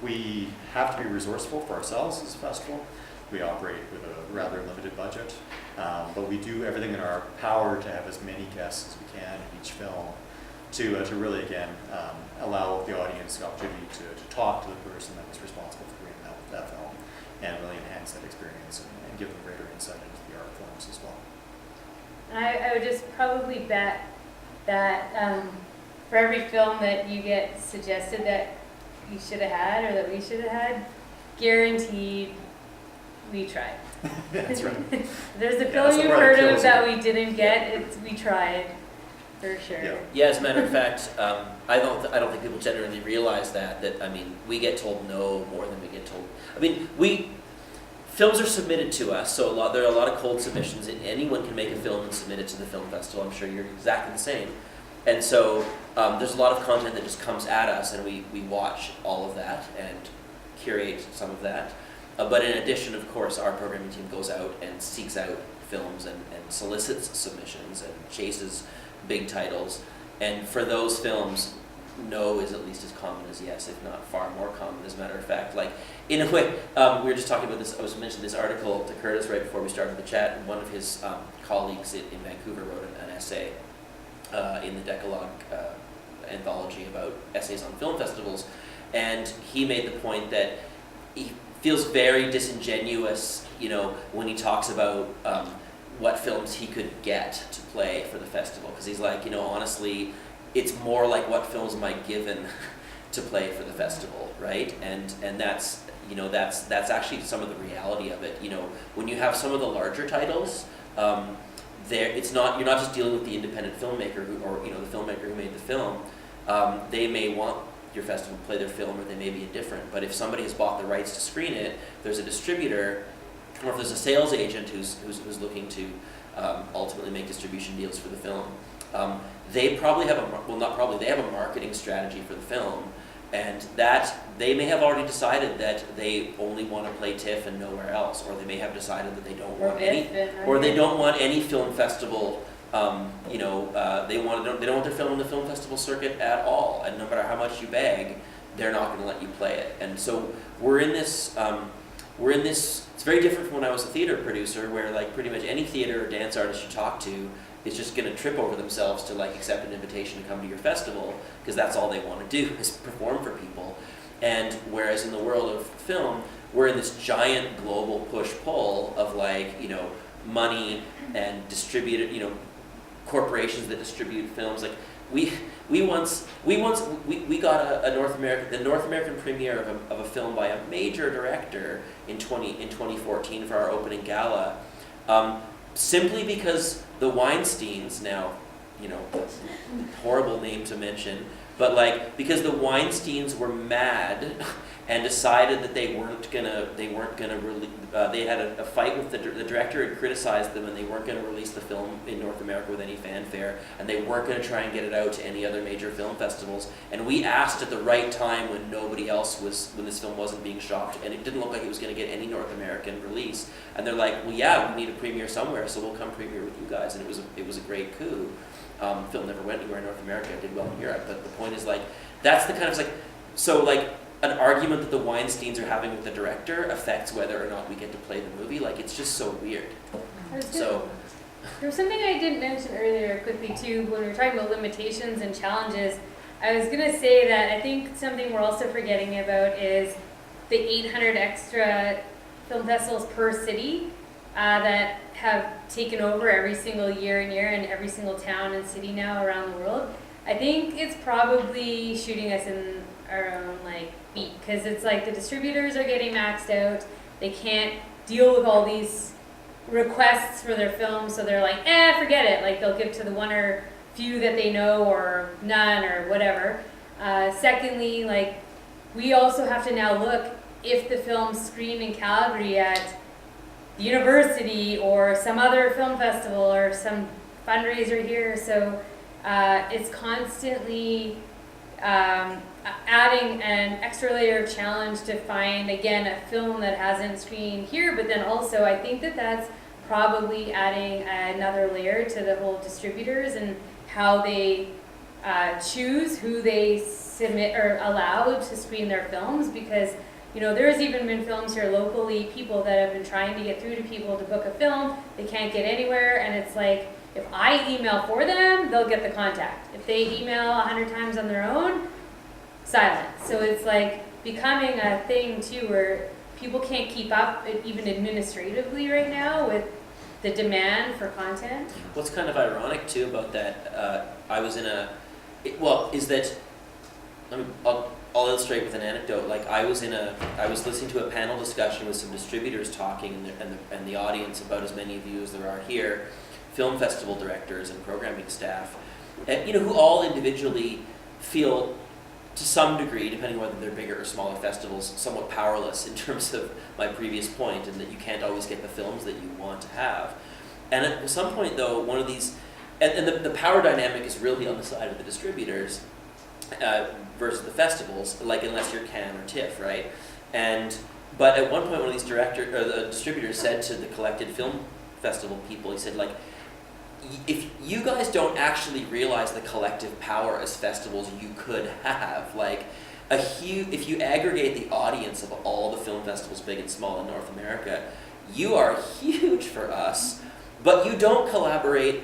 we have to be resourceful for ourselves as a festival. We operate with a rather limited budget, but we do everything in our power to have as many guests as we can in each film, to really again allow the audience the opportunity to talk to the person that was responsible for creating that film, and really enhance that experience and give them greater insight into the art forms as well. I would just probably bet that for every film that you get suggested that you should have had or that we should have had, guaranteed we tried. That's right. There's a Yeah, film that's you've what heard kills of that it. we didn't get, we tried, for sure. Yeah. Yeah, as a matter of fact, I don't think people generally realize that we get told no more than we get told. Films are submitted to us, so there are a lot of cold submissions, and anyone can make a film and submit it to the film festival. I'm sure you're exactly the same. And so there's a lot of content that just comes at us, and we watch all of that and curate some of that. But in addition, of course, our programming team goes out and seeks out films and solicits submissions and chases big titles. And for those films, no is at least as common as yes, if not far more common, as a matter of fact. Like, in a way, we were just talking about this, I was mentioning this article to Curtis right before we started the chat, and one of his colleagues in Vancouver wrote an essay in the Decalogue anthology about essays on film festivals, and he made the point that he feels very disingenuous, when he talks about what films he could get to play for the festival, because he's like, honestly, it's more like what films am I given to play for the festival, right? And that's that's actually some of the reality of it. When you have some of the larger titles, you're not just dealing with the independent filmmaker or the filmmaker who made the film. They may want your festival to play their film, or they may be indifferent. But if somebody has bought the rights to screen it, there's a distributor, or if there's a sales agent who's looking to ultimately make distribution deals for the film. They probably have they have a marketing strategy for the film, and that they may have already decided that they only want to play TIFF and nowhere else, or they may have decided that they don't want any film festival. They don't want their film in the film festival circuit at all, and no matter how much you beg, they're not going to let you play it. And so we're in this. It's very different from when I was a theater producer, where like pretty much any theater or dance artist you talk to is just going to trip over themselves to like accept an invitation to come to your festival because that's all they want to do is perform for people. And whereas in the world of film, we're in this giant global push-pull of like, you know, money and distributed, you know, corporations that distribute films. Like we got the North American premiere of a film by a major director in 2014 for our opening gala, simply because the Weinsteins, now, you know, horrible name to mention, but like because the Weinsteins were mad and decided that they weren't gonna release. They had a fight with the director had criticized them, and they weren't gonna release the film in North America with any fanfare, and they weren't gonna try and get it out to any other major film festivals. And we asked at the right time when nobody else was, when this film wasn't being shopped, and it didn't look like it was gonna get any North American release. And they're like, well, yeah, we need a premiere somewhere, so we'll come premiere with you guys. And it was a great coup. Film never went anywhere in North America. It did well in Europe, but the point is like that's the kind of like so like. An argument that the Weinsteins are having with the director affects whether or not we get to play the movie. Like, it's just so weird. So, there was something I didn't mention earlier quickly too when we were talking about limitations and challenges. I was going to say that I think something we're also forgetting about is the 800 extra film festivals per city that have taken over every single year in every single town and city now around the world. I think it's probably shooting us in our own like feet because it's like the distributors are getting maxed out. They can't deal with all these requests for their films, so they're like, forget it. Like they'll give to the one or few that they know or none or whatever. Secondly, like we also have to now look if the films screen in Calgary at the university or some other film festival or some fundraiser here. So it's constantly adding an extra layer of challenge to find, again, a film that hasn't screened here, but then also I think that that's probably adding another layer to the whole distributors and how they choose who they submit or allow to screen their films, because you know there's even been films here locally, people that have been trying to get through to people to book a film, they can't get anywhere, and it's like if I email for them, they'll get the contact. If they email 100 times on their own, silent. So it's like becoming a thing too where people can't keep up even administratively right now with the demand for content. what's kind of ironic too about that, I was in I'll illustrate with an anecdote. Like I was listening to a panel discussion with some distributors talking, and the audience, about as many of you as there are here, film festival directors and programming staff, and, who all individually feel, to some degree, depending on whether they're bigger or smaller festivals, somewhat powerless in terms of my previous point, and that you can't always get the films that you want to have. And at some point, though, one of these, and the power dynamic is really on the side of the distributors versus the festivals, like unless you're Cannes or TIFF, right? But at one point, one of these the distributors said to the collected film festival people, he said, like, if you guys don't actually realize the collective power as festivals you could have, like if you aggregate the audience of all the film festivals, big and small, in North America, you are huge for us, but you don't collaborate.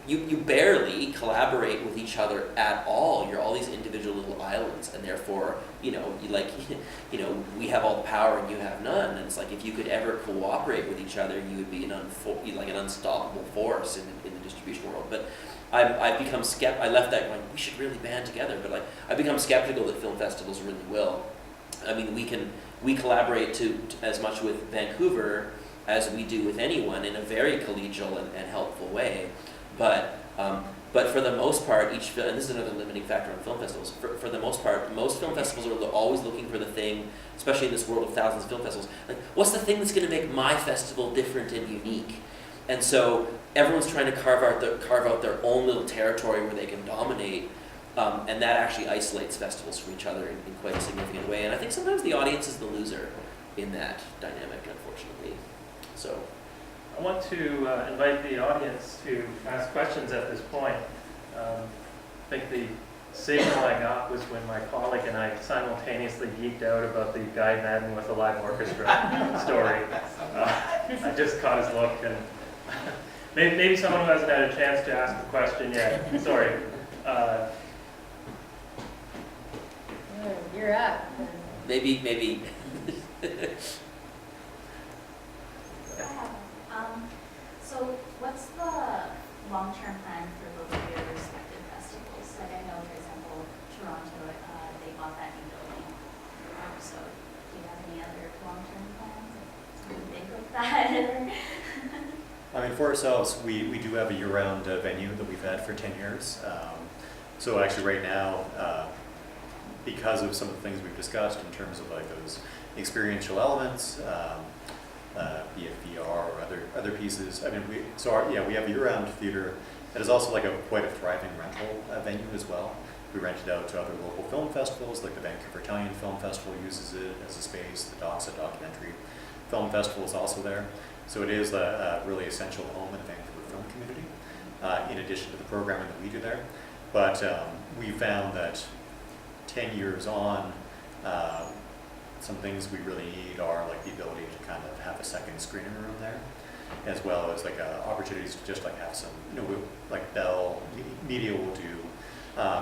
You barely collaborate with each other at all. You're all these individual little islands, and therefore, we have all the power and you have none. And it's like if you could ever cooperate with each other, you would be an unstoppable force in the distribution world. But I've become I left that going, we should really band together. But like I've become skeptical that film festivals really will. I mean, we collaborate to as much with Vancouver as we do with anyone in a very collegial and helpful way. But for the most part, and this is another limiting factor on film festivals, for the most part, most film festivals are always looking for the thing, especially in this world of thousands of film festivals, like, what's the thing that's going to make my festival different and unique? And so everyone's trying to carve out their own little territory where they can dominate, and that actually isolates festivals from each other in quite a significant way. And I think sometimes the audience is the loser in that dynamic, unfortunately. So I want to invite the audience to ask questions at this point. I think the signal I got was when my colleague and I simultaneously geeked out about the Guy Madden with a live orchestra story. I just caught his look, and Maybe someone who hasn't had a chance to ask a question yet. Sorry. You're up. Maybe. So what's the long-term plan for both of your respective festivals? Like I know, for example, Toronto, they bought that new building. So do you have any other long-term plans? Something big like that? I mean, for ourselves, we do have a year-round venue that we've had for 10 years. So actually right now, because of some of the things we've discussed in terms of like those experiential elements, be it VR or other pieces. I mean, we have year-round theater. It is also like quite a thriving rental venue as well. We rent it out to other local film festivals, like the Vancouver Italian Film Festival uses it as a space. The Doxa Documentary Film Festival is also there. So it is a really essential home in the Vancouver film community, in addition to the programming that we do there. But we found that 10 years on, some things we really need are like the ability to kind of have a second screening room there, as well as like opportunities to just like have some, like Bell Media will do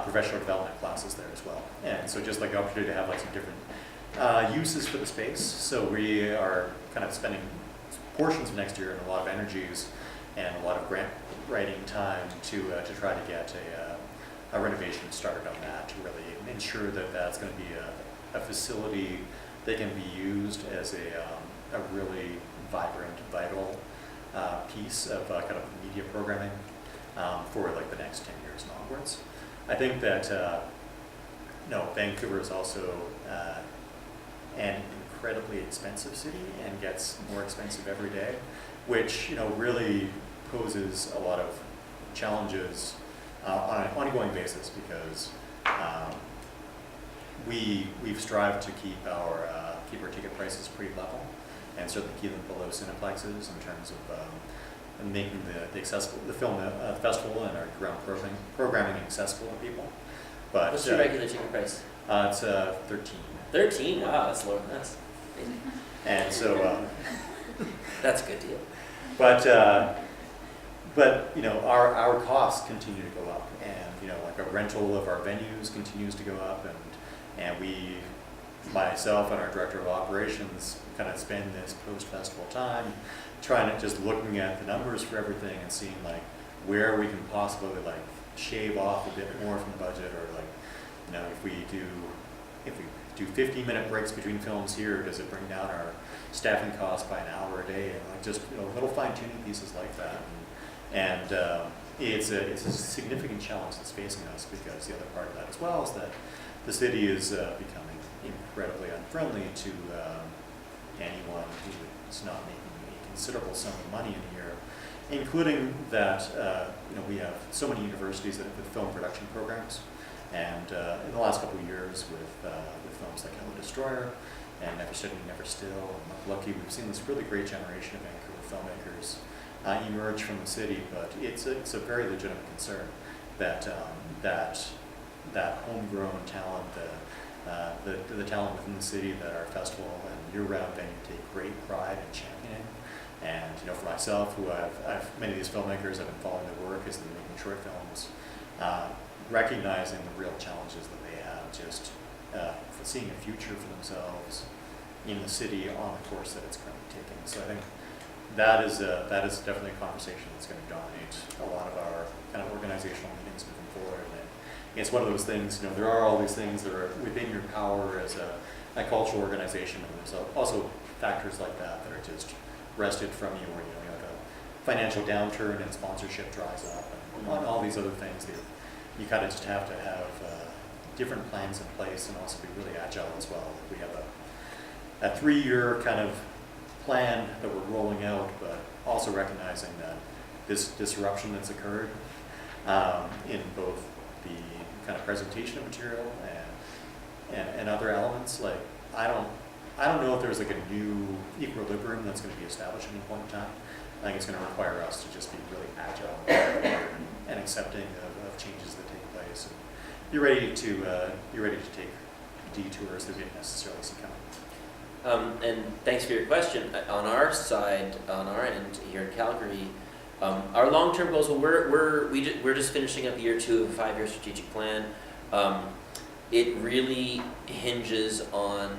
professional development classes there as well. And so just like the opportunity to have like some different uses for the space. So we are kind of spending portions of next year and a lot of energies and a lot of grant writing time to try to get a renovation started on that, to really ensure that that's going to be a facility that can be used as a really vibrant, vital piece of kind of media programming for like the next 10 years and onwards. I think that Vancouver is also an incredibly expensive city and gets more expensive every day, which really poses a lot of challenges on an ongoing basis, because we've strived to keep our ticket prices pretty level, and certainly keep them below Cineplexes in terms of making the film festival and our ground programming accessible to people. But What's your regular ticket price? It's 13. 13. Wow, that's lower. That's And so, that's a good deal. but our costs continue to go up, and like a rental of our venues continues to go up, and we, myself and our director of operations, kind of spend this post-festival time trying to just looking at the numbers for everything and seeing like where we can possibly like shave off a bit more from the budget, or like if we do 15-minute breaks between films here, does it bring down our staffing costs by an hour a day, and like just little fine-tuning pieces like that. And it's a significant challenge that's facing us, because the other part of that as well is that the city is becoming incredibly unfriendly to anyone who is not making a considerable sum of money in a year, including that we have so many universities that have film production programs, and in the last couple of years with films like Hello Destroyer and Never Sitting, Never Still, and Lucky, we've seen this really great generation of Vancouver filmmakers emerge from the city. But it's a very legitimate concern that that homegrown talent, the talent within the city that our festival and year-round venue take great pride in championing. And for myself, who I've many of these filmmakers, I've been following their work as they're making short films, recognizing the real challenges that they have, just for seeing a future for themselves in the city on the course that it's currently taking. So I think that is definitely a conversation that's going to dominate a lot of our kind of organizational meetings moving forward. And it's one of those things, there are all these things that are within your power as a cultural organization, and there's also factors like that that are just wrested from you, where you have a financial downturn and sponsorship dries up, and on all these other things that you kind of just have to have different plans in place, and also be really agile as well. We have a 3-year kind of plan that we're rolling out, but also recognizing that this disruption that's occurred in both the kind of presentation of material and other elements, like I don't know if there's like a new equilibrium that's going to be established at any point in time. I think it's going to require us to just be really agile and accepting of changes that take place, and be ready to take detours that we didn't necessarily see coming. And thanks for your question. On our side, on our end here in Calgary, Our long-term goals, well, we're just finishing up year 2 of a 5-year strategic plan. It really hinges on,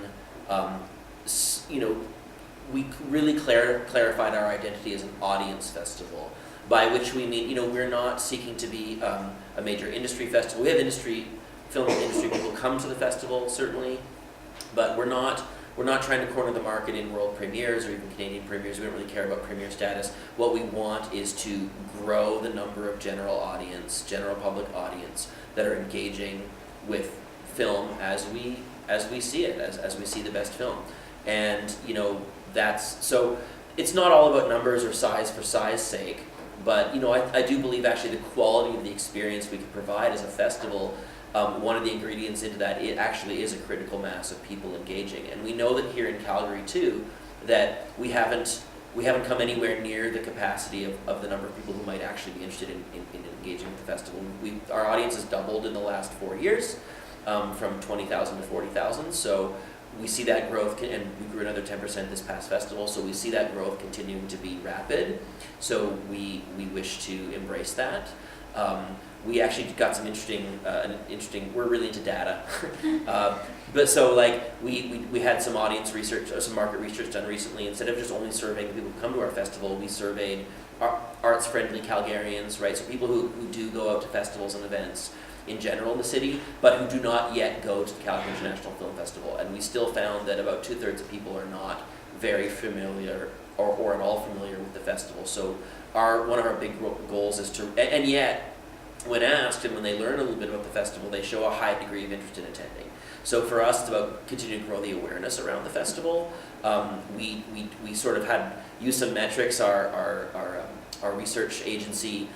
we really clarified our identity as an audience festival, by which we mean, we're not seeking to be a major industry festival. We have film industry people come to the festival, certainly, but we're not trying to corner the market in world premieres or even Canadian premieres. We don't really care about premiere status. What we want is to grow the number of general public audience that are engaging with film as we see it, as we see the best film. And so it's not all about numbers or size for size sake, but I do believe actually the quality of the experience we can provide as a festival, one of the ingredients into that, it actually is a critical mass of people engaging. And we know that here in Calgary too, that we haven't come anywhere near the capacity of the number of people who might actually be interested in engaging with the festival. Our audience has doubled in the last 4 years, from 20,000 to 40,000. So we see that growth, and we grew another 10% this past festival, so we see that growth continuing to be rapid. So we wish to embrace that. We actually got some interesting, we're really into data. But so we had some audience research, or some market research done recently. Instead of just only surveying the people who come to our festival, we surveyed arts-friendly Calgarians, right? So people who do go out to festivals and events in general in the city, but who do not yet go to the Calgary International Film Festival. And we still found that about 2/3 of people are not very familiar or at all familiar with the festival. So one of our big goals is to, and yet, when asked and when they learn a little bit about the festival, they show a high degree of interest in attending. So for us, it's about continuing to grow the awareness around the festival. We sort of used some metrics. Our research agency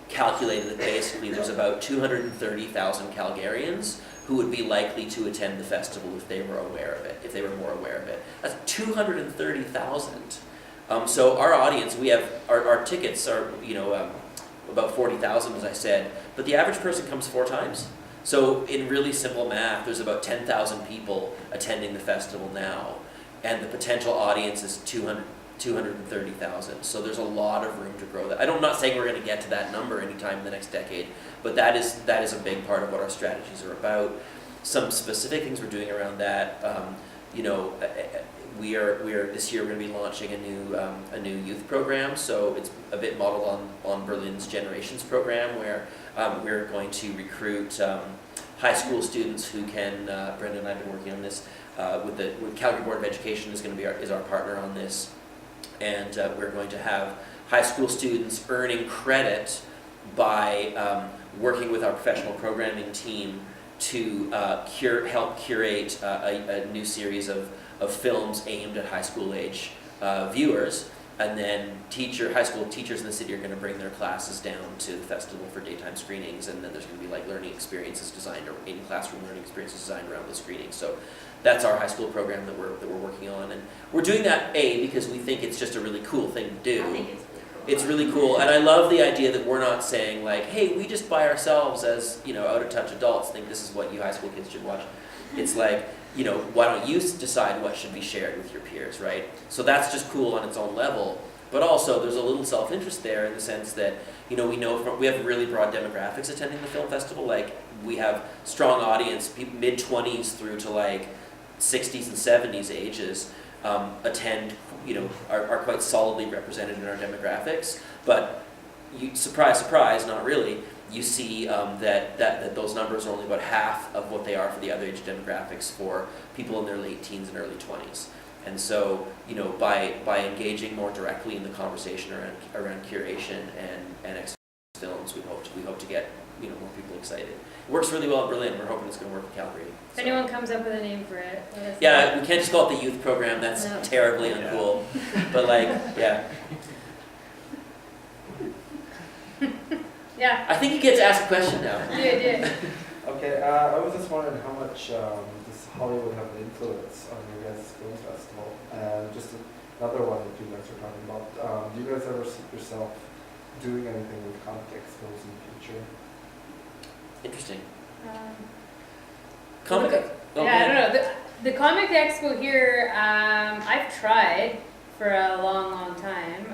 calculated that basically there's about 230,000 Calgarians who would be likely to attend the festival if they were aware of it, if they were more aware of it. That's 230,000. So our audience, we have our tickets are about 40,000, as I said, but the average person comes 4 times. So in really simple math, there's about 10,000 people attending the festival now, and the potential audience is 230,000. So there's a lot of room to grow that. I'm not saying we're going to get to that number anytime in the next decade, but that is a big part of what our strategies are about. Some specific things we're doing around that, we are this year we're going to be launching a new youth program. So it's a bit modeled on Berlin's Generations program, where we're going to recruit high school students who can. Brenda and I have been working on this with Calgary Board of Education is our partner on this, and we're going to have high school students earning credit by working with our professional programming team to help curate a new series of films aimed at high school age viewers, and then high school teachers in the city are going to bring their classes down to the festival for daytime screenings, and then there's going to be learning experiences designed, or in-classroom learning experiences designed around the screenings. So that's our high school program that we're working on, and we're doing that because we think it's just a really cool thing to do. I think it's really cool. It's really cool, and I love the idea that we're not saying hey, we just by ourselves as out of touch adults think this is what you high school kids should watch. It's why don't you decide what should be shared with your peers, right? So that's just cool on its own level. But also, there's a little self-interest there in the sense that, we know we have really broad demographics attending the film festival. We have strong audience, mid-20s through to 60s and 70s ages attend, are quite solidly represented in our demographics. But surprise, surprise, not really. You see that those numbers are only about half of what they are for the other age demographics for people in their late teens and early 20s. And so, by engaging more directly in the conversation around curation and films, we hope to get more people excited. It works really well in Berlin. We're hoping it's going to work in Calgary. If anyone comes up with a name for it, let us know. Yeah, we can't just call it the youth program. That's No. terribly uncool. But yeah. Yeah, I think you get to ask a question now. do it. Okay, I was just wondering how much does Hollywood have an influence on your guys' film festival? And just another one that you guys are talking about. Do you guys ever see yourself doing anything with comic expos in the future? Interesting. Yeah, I don't know. The Comic Expo here, I've tried for a long, long time.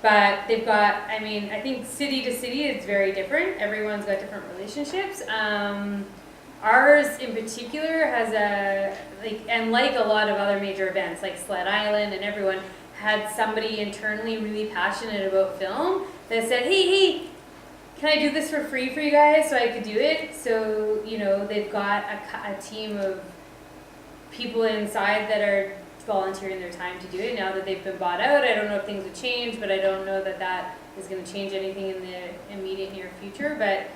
But they've got, I mean, I think city to city it's very different. Everyone's got different relationships. Ours in particular has like a lot of other major events like Sled Island and everyone had somebody internally really passionate about film that said, hey, can I do this for free for you guys so I could do it? So, you know, they've got a team of people inside that are volunteering their time to do it now that they've been bought out. I don't know if things have changed, but I don't know that that is going to change anything in the immediate near future. But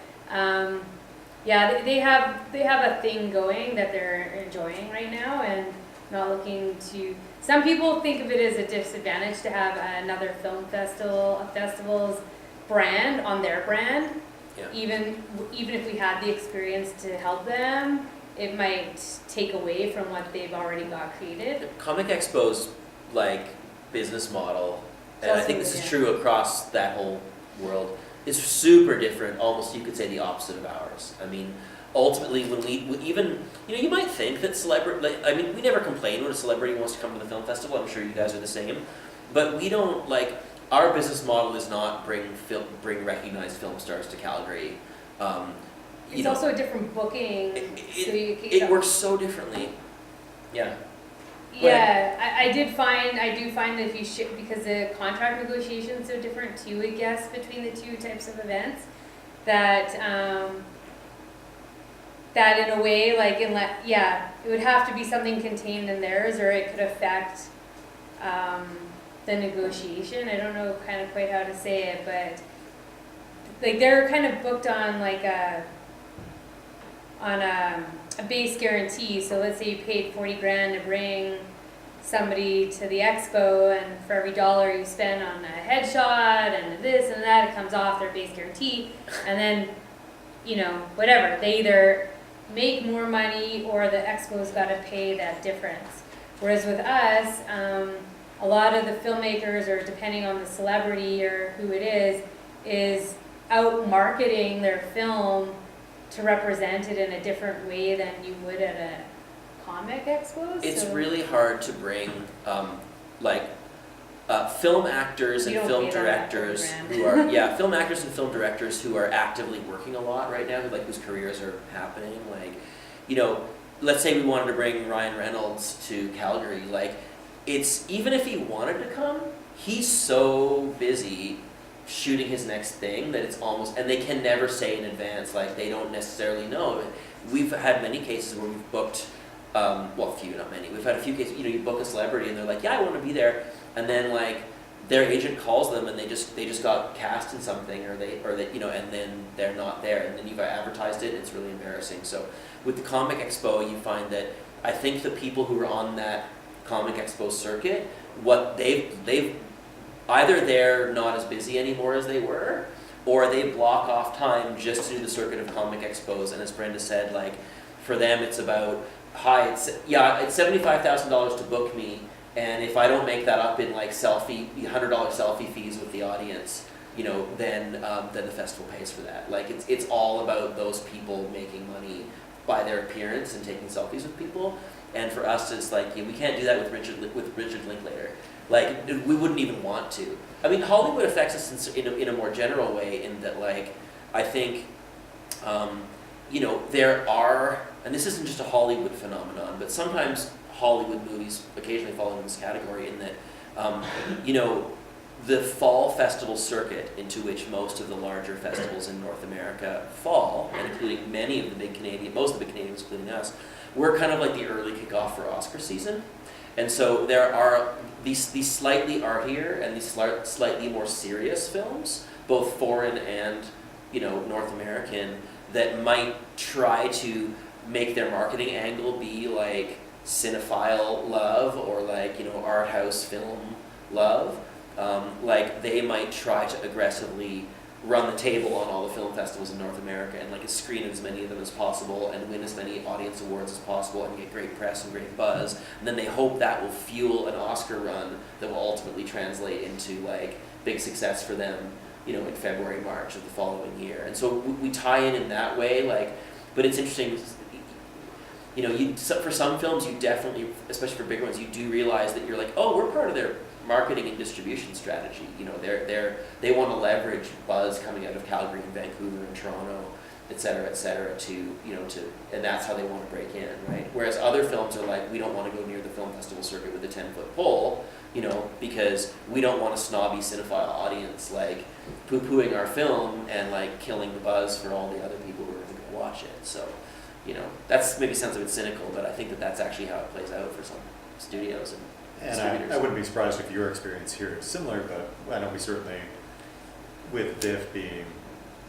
yeah, they have a thing going that they're enjoying right now and not looking to. Some people think of it as a disadvantage to have another film festival's brand on their brand. Yeah. Even if we had the experience to help them, it might take away from what they've already got created. Comic Expo's like business model, and I think this is Yeah. true across that whole world, is super different, almost you could say the opposite of ours. I mean, ultimately when we even, you know, you might think that we never complain when a celebrity wants to come to the film festival, I'm sure you guys are the same, but we don't, like, our business model is not bring recognized film stars to Calgary. It's also a different booking. It works so differently. Yeah. Yeah, I do find that if you ship, because the contract negotiations are so different too, I guess, between the two types of events, that that in a way, like, it would have to be something contained in theirs, or it could affect the negotiation. I don't know kind of quite how to say it, but like they're kind of booked on like a base guarantee. So let's say you paid $40,000 to bring somebody to the expo, and for every dollar you spend on a headshot and this and that, it comes off their base guarantee, and then, you know, whatever, they either make more money or the expo's got to pay that difference. Whereas with us, a lot of the filmmakers, or depending on the celebrity or who it is out marketing their film to represent it in a different way than you would at a comic expo. It's really hard to bring film actors and film directors who are film actors and film directors who are actively working a lot right now, whose careers are happening. Like, you know, let's say we wanted to bring Ryan Reynolds to Calgary. Like, it's, even if he wanted to come, he's so busy shooting his next thing that it's almost, and they can never say in advance, like, they don't necessarily know. We've had many cases where we've booked, few, not many. We've had a few cases, you know, you book a celebrity and they're like, yeah, I want to be there, and then like their agent calls them and they just got cast in something, or they you know, and then they're not there, and then you've advertised it. It's really embarrassing. So with the Comic Expo, you find that I think the people who are on that Comic Expo circuit, what they've either they're not as busy anymore as they were, or they block off time just to do the circuit of Comic Expos. And as Brenda said, like, for them it's about, it's $75,000 to book me, and if I don't make that up in like $100 selfie fees with the audience, you know, then the festival pays for that. Like, it's all about those people making money by their appearance and taking selfies with people. And for us, it's like, we can't do that with Richard Linklater. Like, we wouldn't even want to. I mean, Hollywood affects us in a more general way, in that, like, I think, you know, there are, and this isn't just a Hollywood phenomenon, but sometimes Hollywood movies occasionally fall into this category, in that, you know, the fall festival circuit, into which most of the larger festivals in North America fall, and including many of the big Canadian, most of the big Canadians, including us, we're kind of like the early kickoff for Oscar season. And so there are these slightly artier and these slightly more serious films, both foreign and, you know, North American, that might try to make their marketing angle be like cinephile love, or like, you know, art house film love. Like, they might try to aggressively run the table on all the film festivals in North America, and like screen as many of them as possible, and win as many audience awards as possible, and get great press and great buzz. And then they hope that will fuel an Oscar run that will ultimately translate into like big success for them, you know, in February, March of the following year. And so we tie in that way. Like, but it's interesting, you know, for some films you definitely, especially for bigger ones, you do realize that you're like, oh, we're part of their marketing and distribution strategy. You know, they want to leverage buzz coming out of Calgary and Vancouver and Toronto, et cetera, to, you know, and that's how they want to break in, right? Whereas other films are like, we don't want to go near the film festival circuit with a 10-foot pole, you know, because we don't want a snobby cinephile audience like poo-pooing our film and like killing the buzz for all the other people who are going to go watch it. So, you know, that's maybe sounds a bit cynical, but I think that's actually how it plays out for some studios and distributors. I wouldn't be surprised if your experience here is similar, but I know we certainly, with TIFF being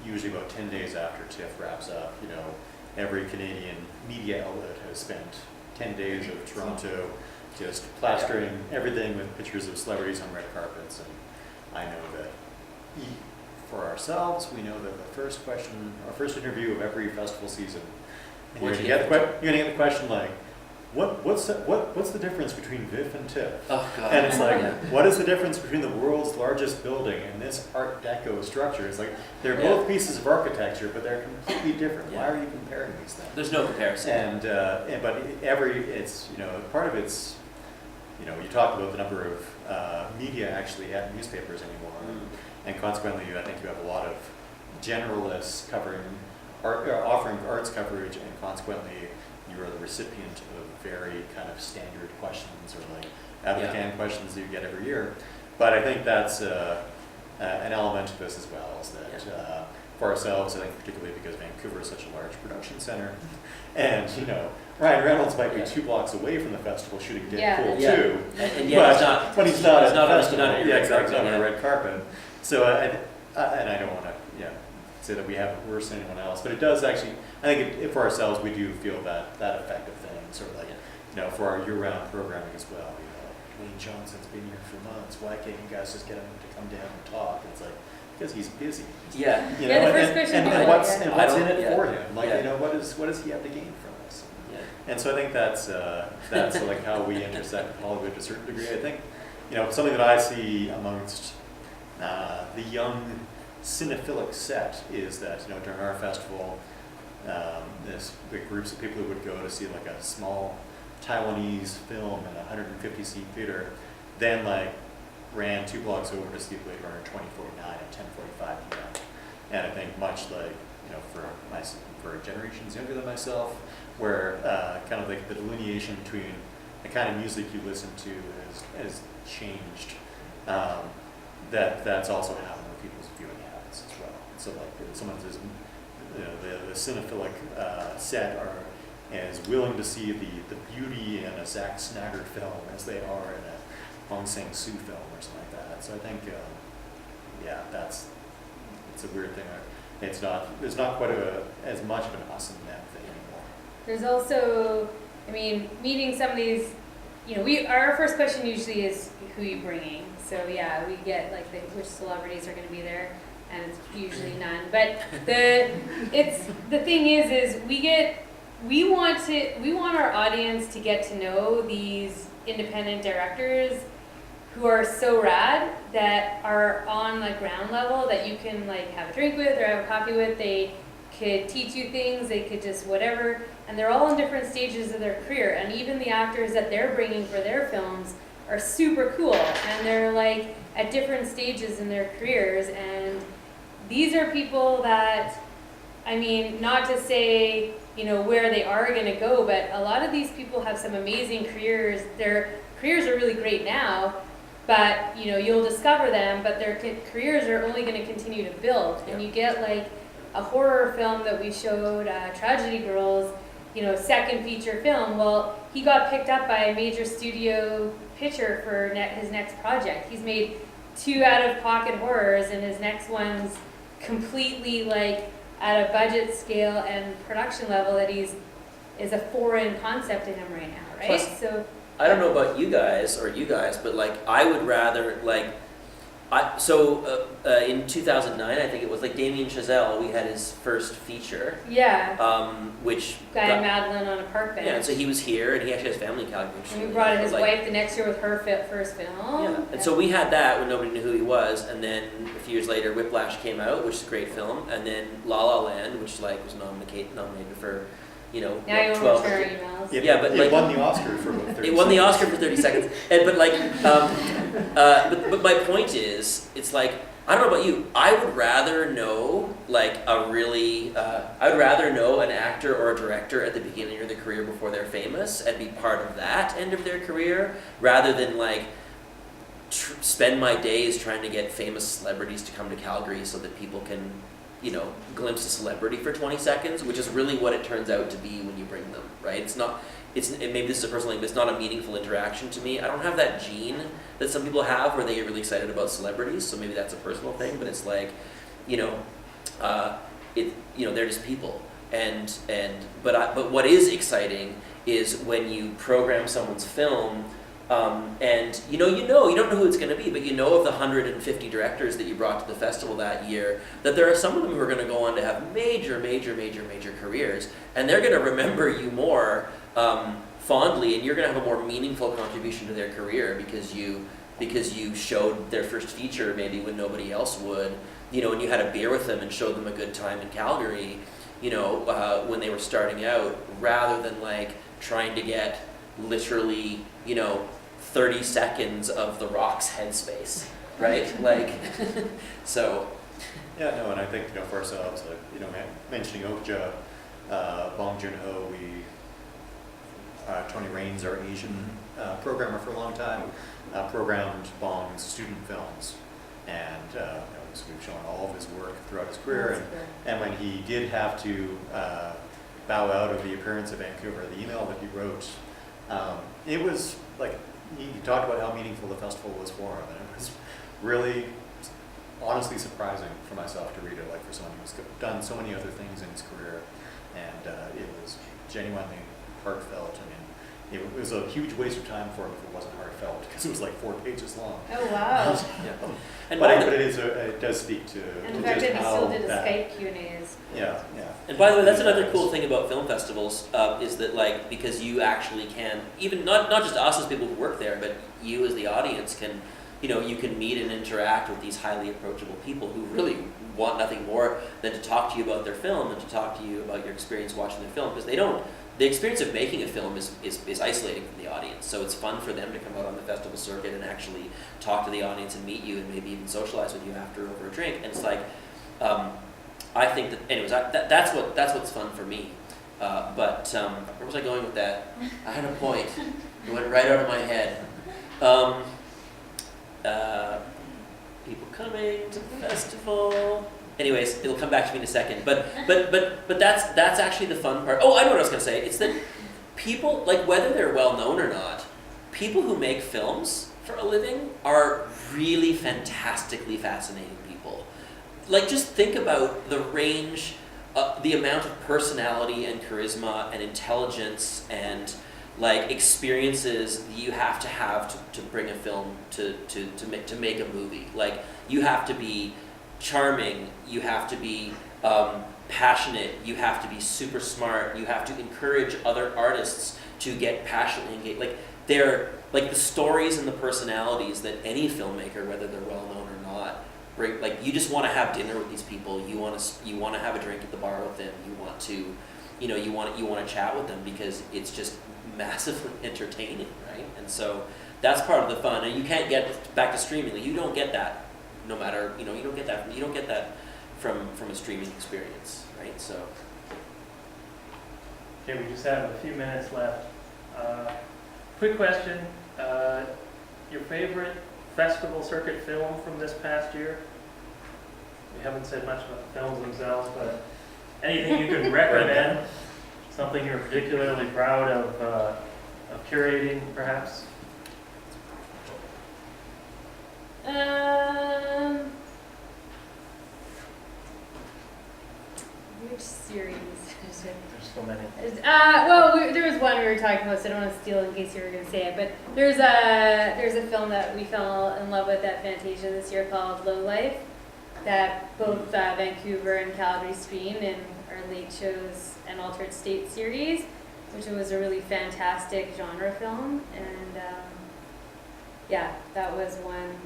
usually about 10 days after TIFF wraps up, you know, every Canadian media outlet has spent 10 days of Toronto just plastering everything with pictures of celebrities on red carpets. And I know that for ourselves, we know that the first question, our first interview of every festival season, and you're going to get the question like, what's the difference between VIFF and TIFF? Oh, God. And it's like, Yeah. what is the difference between the world's largest building and this Art Deco structure? It's like, they're both pieces of architecture, but they're completely different. Why are you comparing these things? There's no comparison. But it's, you know, part of it's, you know, you talked about the number of media actually at newspapers anymore. And consequently, I think you have a lot of generalists covering, offering arts coverage, and consequently, you are the recipient of very kind of standard questions or like out-of-the-can questions that you get every year. But I think that's an element of this as well, is that for ourselves, I think particularly because Vancouver is such a large production center, and you know, Ryan Reynolds might be 2 blocks away from the festival shooting Deadpool 2, And yet but he's not at the not festival. on Yeah, red exactly, carpet, not on a yeah. red carpet. So, and I don't want to say that we have it worse than anyone else, but it does actually, I think for ourselves, we do feel that effect of things, or like, you know, for our year-round programming as well. You know, like, Dwayne Johnson's been here for months. Why can't you guys just get him to come down and talk? And it's like, because he's busy. Yeah. You Yeah, know, the first question and people what's get. what's in it for him? Like, Yeah. you know, what does he have to gain from this? Yeah. And so I think that's like how we intersect with Hollywood to a certain degree. I think, you know, something that I see amongst the young cinephilic set is that, you know, during our festival, the groups of people who would go to see like a small Taiwanese film in a 150-seat theater, then like ran 2 blocks over to see Blade Runner 2049 at 10:45 p.m. And I think much like, you know, for generations younger than myself, where kind of like the delineation between the kind of music you listen to has changed. That's also happened with people's viewing habits as well. So like someone says, you know, the cinephilic set are as willing to see the beauty in a Zack Snyder film as they are in a Hong Sang-soo film or something like that. So I think, it's a weird thing. There's not quite as much of an us and them thing anymore. There's also, I mean, meeting some of these, you know, our first question usually is who you bringing. So yeah, we get like which celebrities are going to be there, and it's usually none. But the thing is we want our audience to get to know these independent directors who are so rad, that are on like ground level, that you can like have a drink with or have a coffee with. They could teach you things, they could just whatever, and they're all in different stages of their career. And even the actors that they're bringing for their films are super cool, and they're like at different stages in their careers. And these are people that, I mean, not to say, you know, where they are going to go, but a lot of these people have some amazing careers. Their careers are really great now, but, you know, you'll discover them, but their careers are only going to continue to build. And you get like a horror film that we showed, Tragedy Girls, you know, second feature film. Well, he got picked up by a major studio pitcher for his next project. He's made 2 out-of-pocket horrors, and his next one's completely like at a budget scale and production level that is a foreign concept to him right now, right? Plus, so I don't know about you guys, but like I would rather like, in 2009 I think it was like Damien Chazelle, we had his first feature, yeah, which Guy and Madeline on a park bench. Yeah, and so he was here, and he actually has family in Calgary. And we brought his wife the next year with her first film. Yeah, and so we had that when nobody knew who he was, and then a few years later, Whiplash came out, which is a great film, and then La La Land, which like was nominated for Now you 12. share emails. Yeah, but it won the Oscar for about 30 It won the seconds. Oscar for 30 seconds. But my point is, it's like, I don't know about you, I would rather know I would rather know an actor or a director at the beginning of their career before they're famous and be part of that end of their career, rather than spend my days trying to get famous celebrities to come to Calgary so that people can, glimpse a celebrity for 20 seconds, which is really what it turns out to be when you bring them, right? Maybe this is a personal thing, but it's not a meaningful interaction to me. I don't have that gene that some people have where they get really excited about celebrities, so maybe that's a personal thing, but it's like, they're just people. But what is exciting is when you program someone's film, and you don't know who it's going to be, but of the 150 directors that you brought to the festival that year, that there are some of them who are going to go on to have major careers, and they're going to remember you more fondly, and you're going to have a more meaningful contribution to their career because you showed their first feature maybe when nobody else would, and you had a beer with them and showed them a good time in Calgary, when they were starting out, rather than trying to get literally 30 seconds of The Rock's headspace, right? So. Yeah, no, and I think for ourselves, mentioning Okja, Bong Joon-ho, Tony Raines, our Asian programmer for a long time, programmed Bong's student films, and so we've shown all of his work throughout his career. And when he did have to bow out of the appearance of Vancouver, the email that he wrote, it was he talked about how meaningful the festival was for him, and it was really honestly surprising for myself to read it, for someone who's done so many other things in his career, and it was genuinely heartfelt. It was a huge waste of time for him if it wasn't heartfelt, because it was 4 pages long. Oh, wow. Yeah. But it does speak to And the to fact just that he how still did a that- Skype Q&As. Yeah. And by the way, that's another cool thing about film festivals, is that because you actually can, even not just us as people who work there, but you as the audience can, you can meet and interact with these highly approachable people who really want nothing more than to talk to you about their film and to talk to you about your experience watching their film, because the experience of making a film is isolating from the audience. So it's fun for them to come out on the festival circuit and actually talk to the audience and meet you and maybe even socialize with you after over a drink. And it's I think that, anyways, that's what's fun for me. But where was I going with that? I had a point. It went right out of my head. People coming to the festival. Anyways, it'll come back to me in a second. But that's actually the fun part. Oh, I know what I was gonna say. It's that people, whether they're well known or not, people who make films for a living are really fantastically fascinating people. Just think about the range, the amount of personality and charisma and intelligence and experiences you have to bring a film to make a movie. You have to be charming, you have to be passionate, you have to be super smart, you have to encourage other artists to get passionately engaged. They're the stories and the personalities that any filmmaker, whether they're well known or not, bring. You just want to have dinner with these people. You want to have a drink at the bar with them. You want to, you want to chat with them because it's just massively entertaining, right? And so that's part of the fun. And you can't get back to streaming. You don't get that. No matter, you don't get that from a streaming experience, right? So. Okay, we just have a few minutes left. Quick question, your favorite festival circuit film from this past year? We haven't said much about the films themselves, but anything you can recommend? Something you're particularly proud of curating, perhaps? Which series? There's so many. There was one we were talking about, so I don't want to steal in case you were going to say it, but there's a film that we fell in love with at Fantasia this year called Low Life, that both Vancouver and Calgary screened in our late shows and Altered State series, which was a really fantastic genre film, and that was one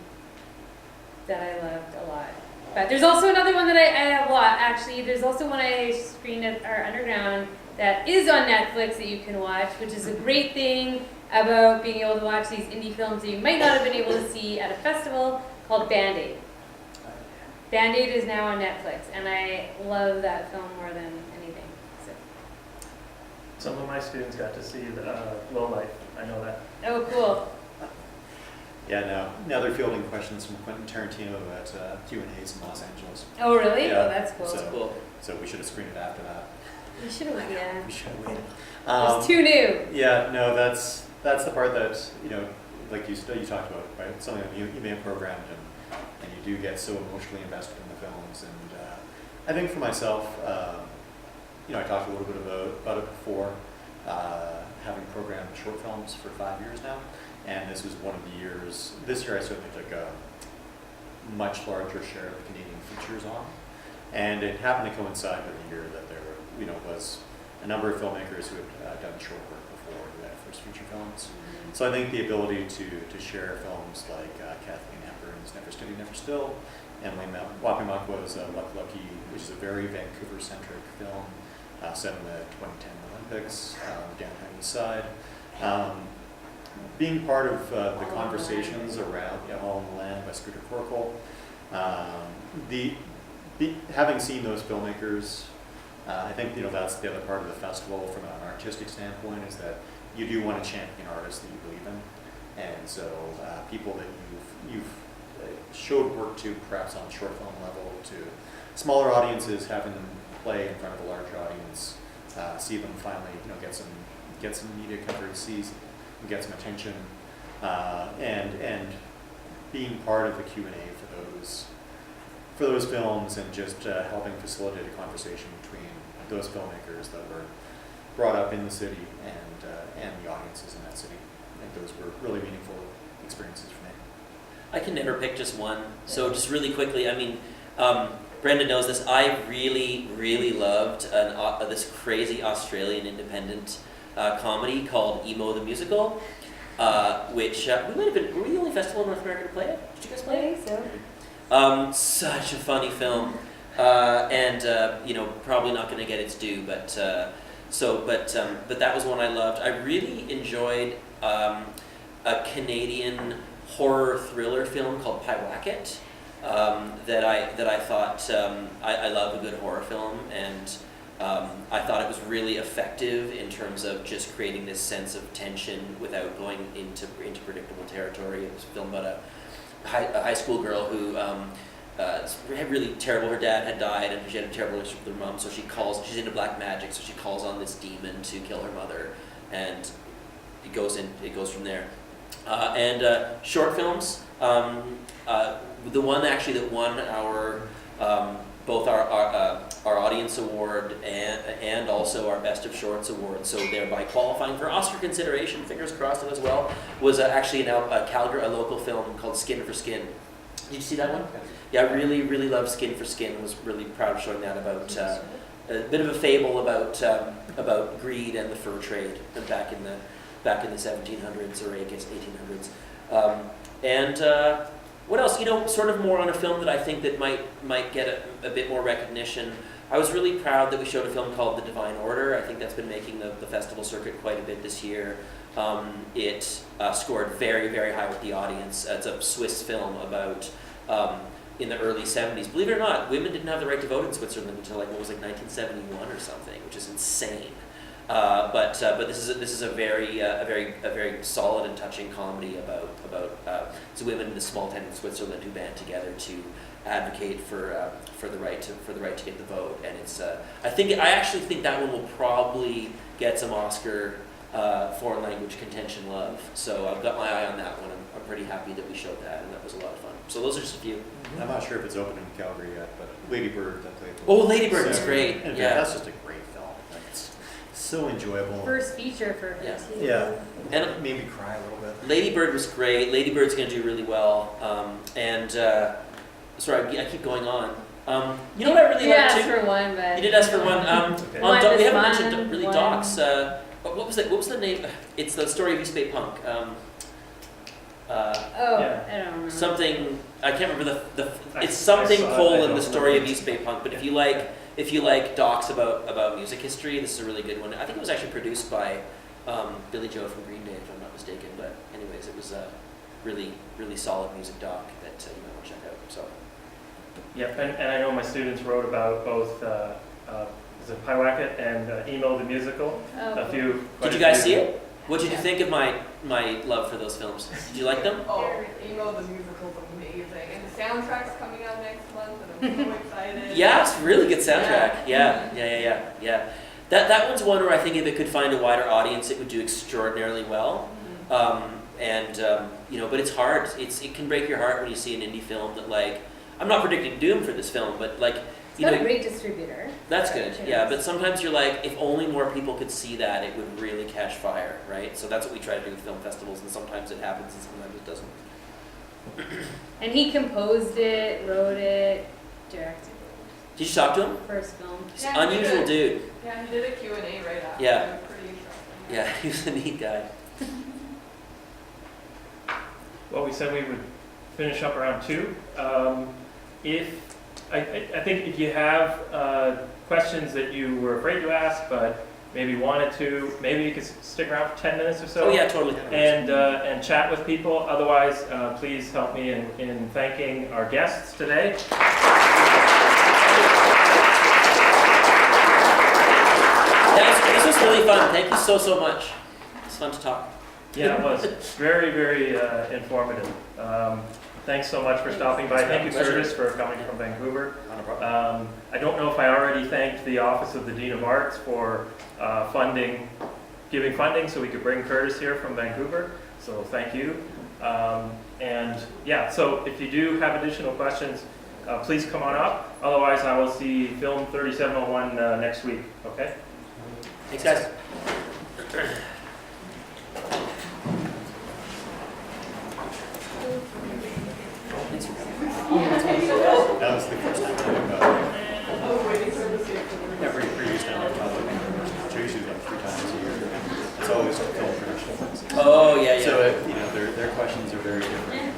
that I loved a lot. But there's also another one that I have a lot, actually. There's also one I screened at our underground that is on Netflix that you can watch, which is a great thing about being able to watch these indie films that you might not have been able to see at a festival, called Band-Aid. Band-Aid is now on Netflix, and I love that film more than anything. So. Some of my students got to see Low Life. I know that. Oh, cool. Yeah, now they're fielding questions from Quentin Tarantino at Q&As in Los Angeles. Oh, really? Yeah, Oh, that's cool. so- Cool. So we should have screened it after that. You should have, yeah. We should have waited. It's too new. Yeah, no, that's the part that, like you talked about, right? Something that you may have programmed and you do get so emotionally invested in the films. And I think for myself, I talked a little bit about it before, having programmed short films for 5 years now. And this was one of the years, this year I certainly took a much larger share of Canadian features on. And it happened to coincide with the year that there was a number of filmmakers who had done short work before who had first feature films. So I think the ability to share films like Kathleen Hepburn's Never Steady, Never Still, Emily Wapimakwa's Luck Lucky, which is a very Vancouver-centric film set in the 2010 Olympics, downtown east side. Being part of the conversations around All in the Land by Schroeder having seen those filmmakers, I think that's the other part of the festival from an artistic standpoint, is that you do want to champion artists that you believe in, and so people that you've showed work to, perhaps on short film level, to smaller audiences, having them play in front of a larger audience, see them finally get some media coverage, get some attention, and being part of the Q&A for those films, and just helping facilitate a conversation between those filmmakers that were brought up in the city and the audiences in that city. I think those were really meaningful experiences for me. I can never pick just one. So just really quickly, I mean, Brenda knows this. I really, really loved this crazy Australian independent comedy called Emo the Musical, which we might have been. Were we the only festival in North America to play it? Did you guys play it? So. Such a funny film, and probably not going to get its due, but that was one I loved. I really enjoyed a Canadian horror thriller film called Pyewacket, that I thought I love a good horror film, and I thought it was really effective in terms of just creating this sense of tension without going into predictable territory. It was a film about a high school girl who had really terrible. Her dad had died, and she had a terrible relationship with her mom. So she's into black magic. So she calls on this demon to kill her mother, and it goes from there. And short films. The one actually that won both our audience award and also our best of shorts award, so thereby qualifying for Oscar consideration, fingers crossed, as well, was actually a Calgary, a local film called Skin for Skin. Did you see that one? Yeah, I really, really loved Skin for Skin. Was really proud of showing that about a bit of a fable about greed and the fur trade back in the 1700s, or I guess 1800s. And what else? Sort of more on a film that I think that might get a bit more recognition. I was really proud that we showed a film called The Divine Order. I think that's been making the festival circuit quite a bit this year. It scored very, very high with the audience. It's a Swiss film about, in the early 70s. Believe it or not, women didn't have the right to vote in Switzerland until 1971 or something, which is insane. But this is a very solid and touching comedy about it's women in the small town in Switzerland who band together to advocate for the right to get the vote. And it's I actually think that one will probably get some Oscar foreign language contention love. So I've got my eye on that one. I'm pretty happy that we showed that, and that was a lot of fun. So those are just a few. I'm not sure if it's open in Calgary yet, but Lady Bird that played. Oh, Lady Bird was great. And Yeah, that's just a great film. It's so enjoyable. First feature for her, Yeah. too. Yeah, And it made me cry a little bit. Lady Bird was great. Lady Bird's going to do really well. Sorry, I keep going on. You know what I really You liked asked too? for one, but... You did ask for one. Okay. One We this haven't month, mentioned really one- docs. What was the name? It's the story of East Bay Punk. Oh, Yeah. I don't remember. something, I can't remember I it's something saw it, I Cole in don't the story of remember. East Bay Punk, but if you like docs about music history, this is a really good one. I think it was actually produced by Billy Joe from Green Day, if I'm not mistaken, but anyways, it was a really, really solid music doc that you might want to check out, so. Yep, and I know my students wrote about both, is it Pyewacket and Emo the Musical, Oh, a few. quite Did a you guys few. see it? What did you think of my love for those films? Did you like them? Oh, Emo the musical's amazing, and the soundtrack's coming out next month, and I'm so excited. Yeah, it's a really good soundtrack. Yeah. That one's one where I think if it could find a wider audience, it would do extraordinarily well. But it's hard. It can break your heart when you see an indie film that, like, I'm not predicting doom for this film, but like, it's got a great distributor. that's good. Yeah, but sometimes you're like, if only more people could see that, it would really catch fire, right? So that's what we try to do with film festivals, and sometimes it happens and sometimes it doesn't. And he composed it, wrote it, directed it. Did you talk to him? First film. He's Yeah, an he unusual did. dude. Yeah, he did a Q&A right after. Yeah. It was pretty interesting. Yeah, he was a neat guy. Well, we said we would finish up around 2. I think if you have questions that you were afraid to ask, but maybe wanted to, maybe you could stick around for 10 minutes or so. Oh yeah, totally. And chat with people. Otherwise, please help me in thanking our guests today. This was really fun. Thank you so much. It's fun to talk. Yeah, it was very, very informative. Thanks so much for stopping by. Thank you, Pleasure. Curtis, for coming from Vancouver. Not a problem. I don't know if I already thanked the Office of the Dean of Arts for giving funding so we could bring Curtis here from Vancouver. So thank you. So if you do have additional questions, please come on up. Otherwise, I will see Film 3701 next week. Okay? Thanks, guys. Thanks for coming. That was the first time every previous time I've taught Tracy like 3 times a year. It's always film production. Oh yeah. So their questions are very different.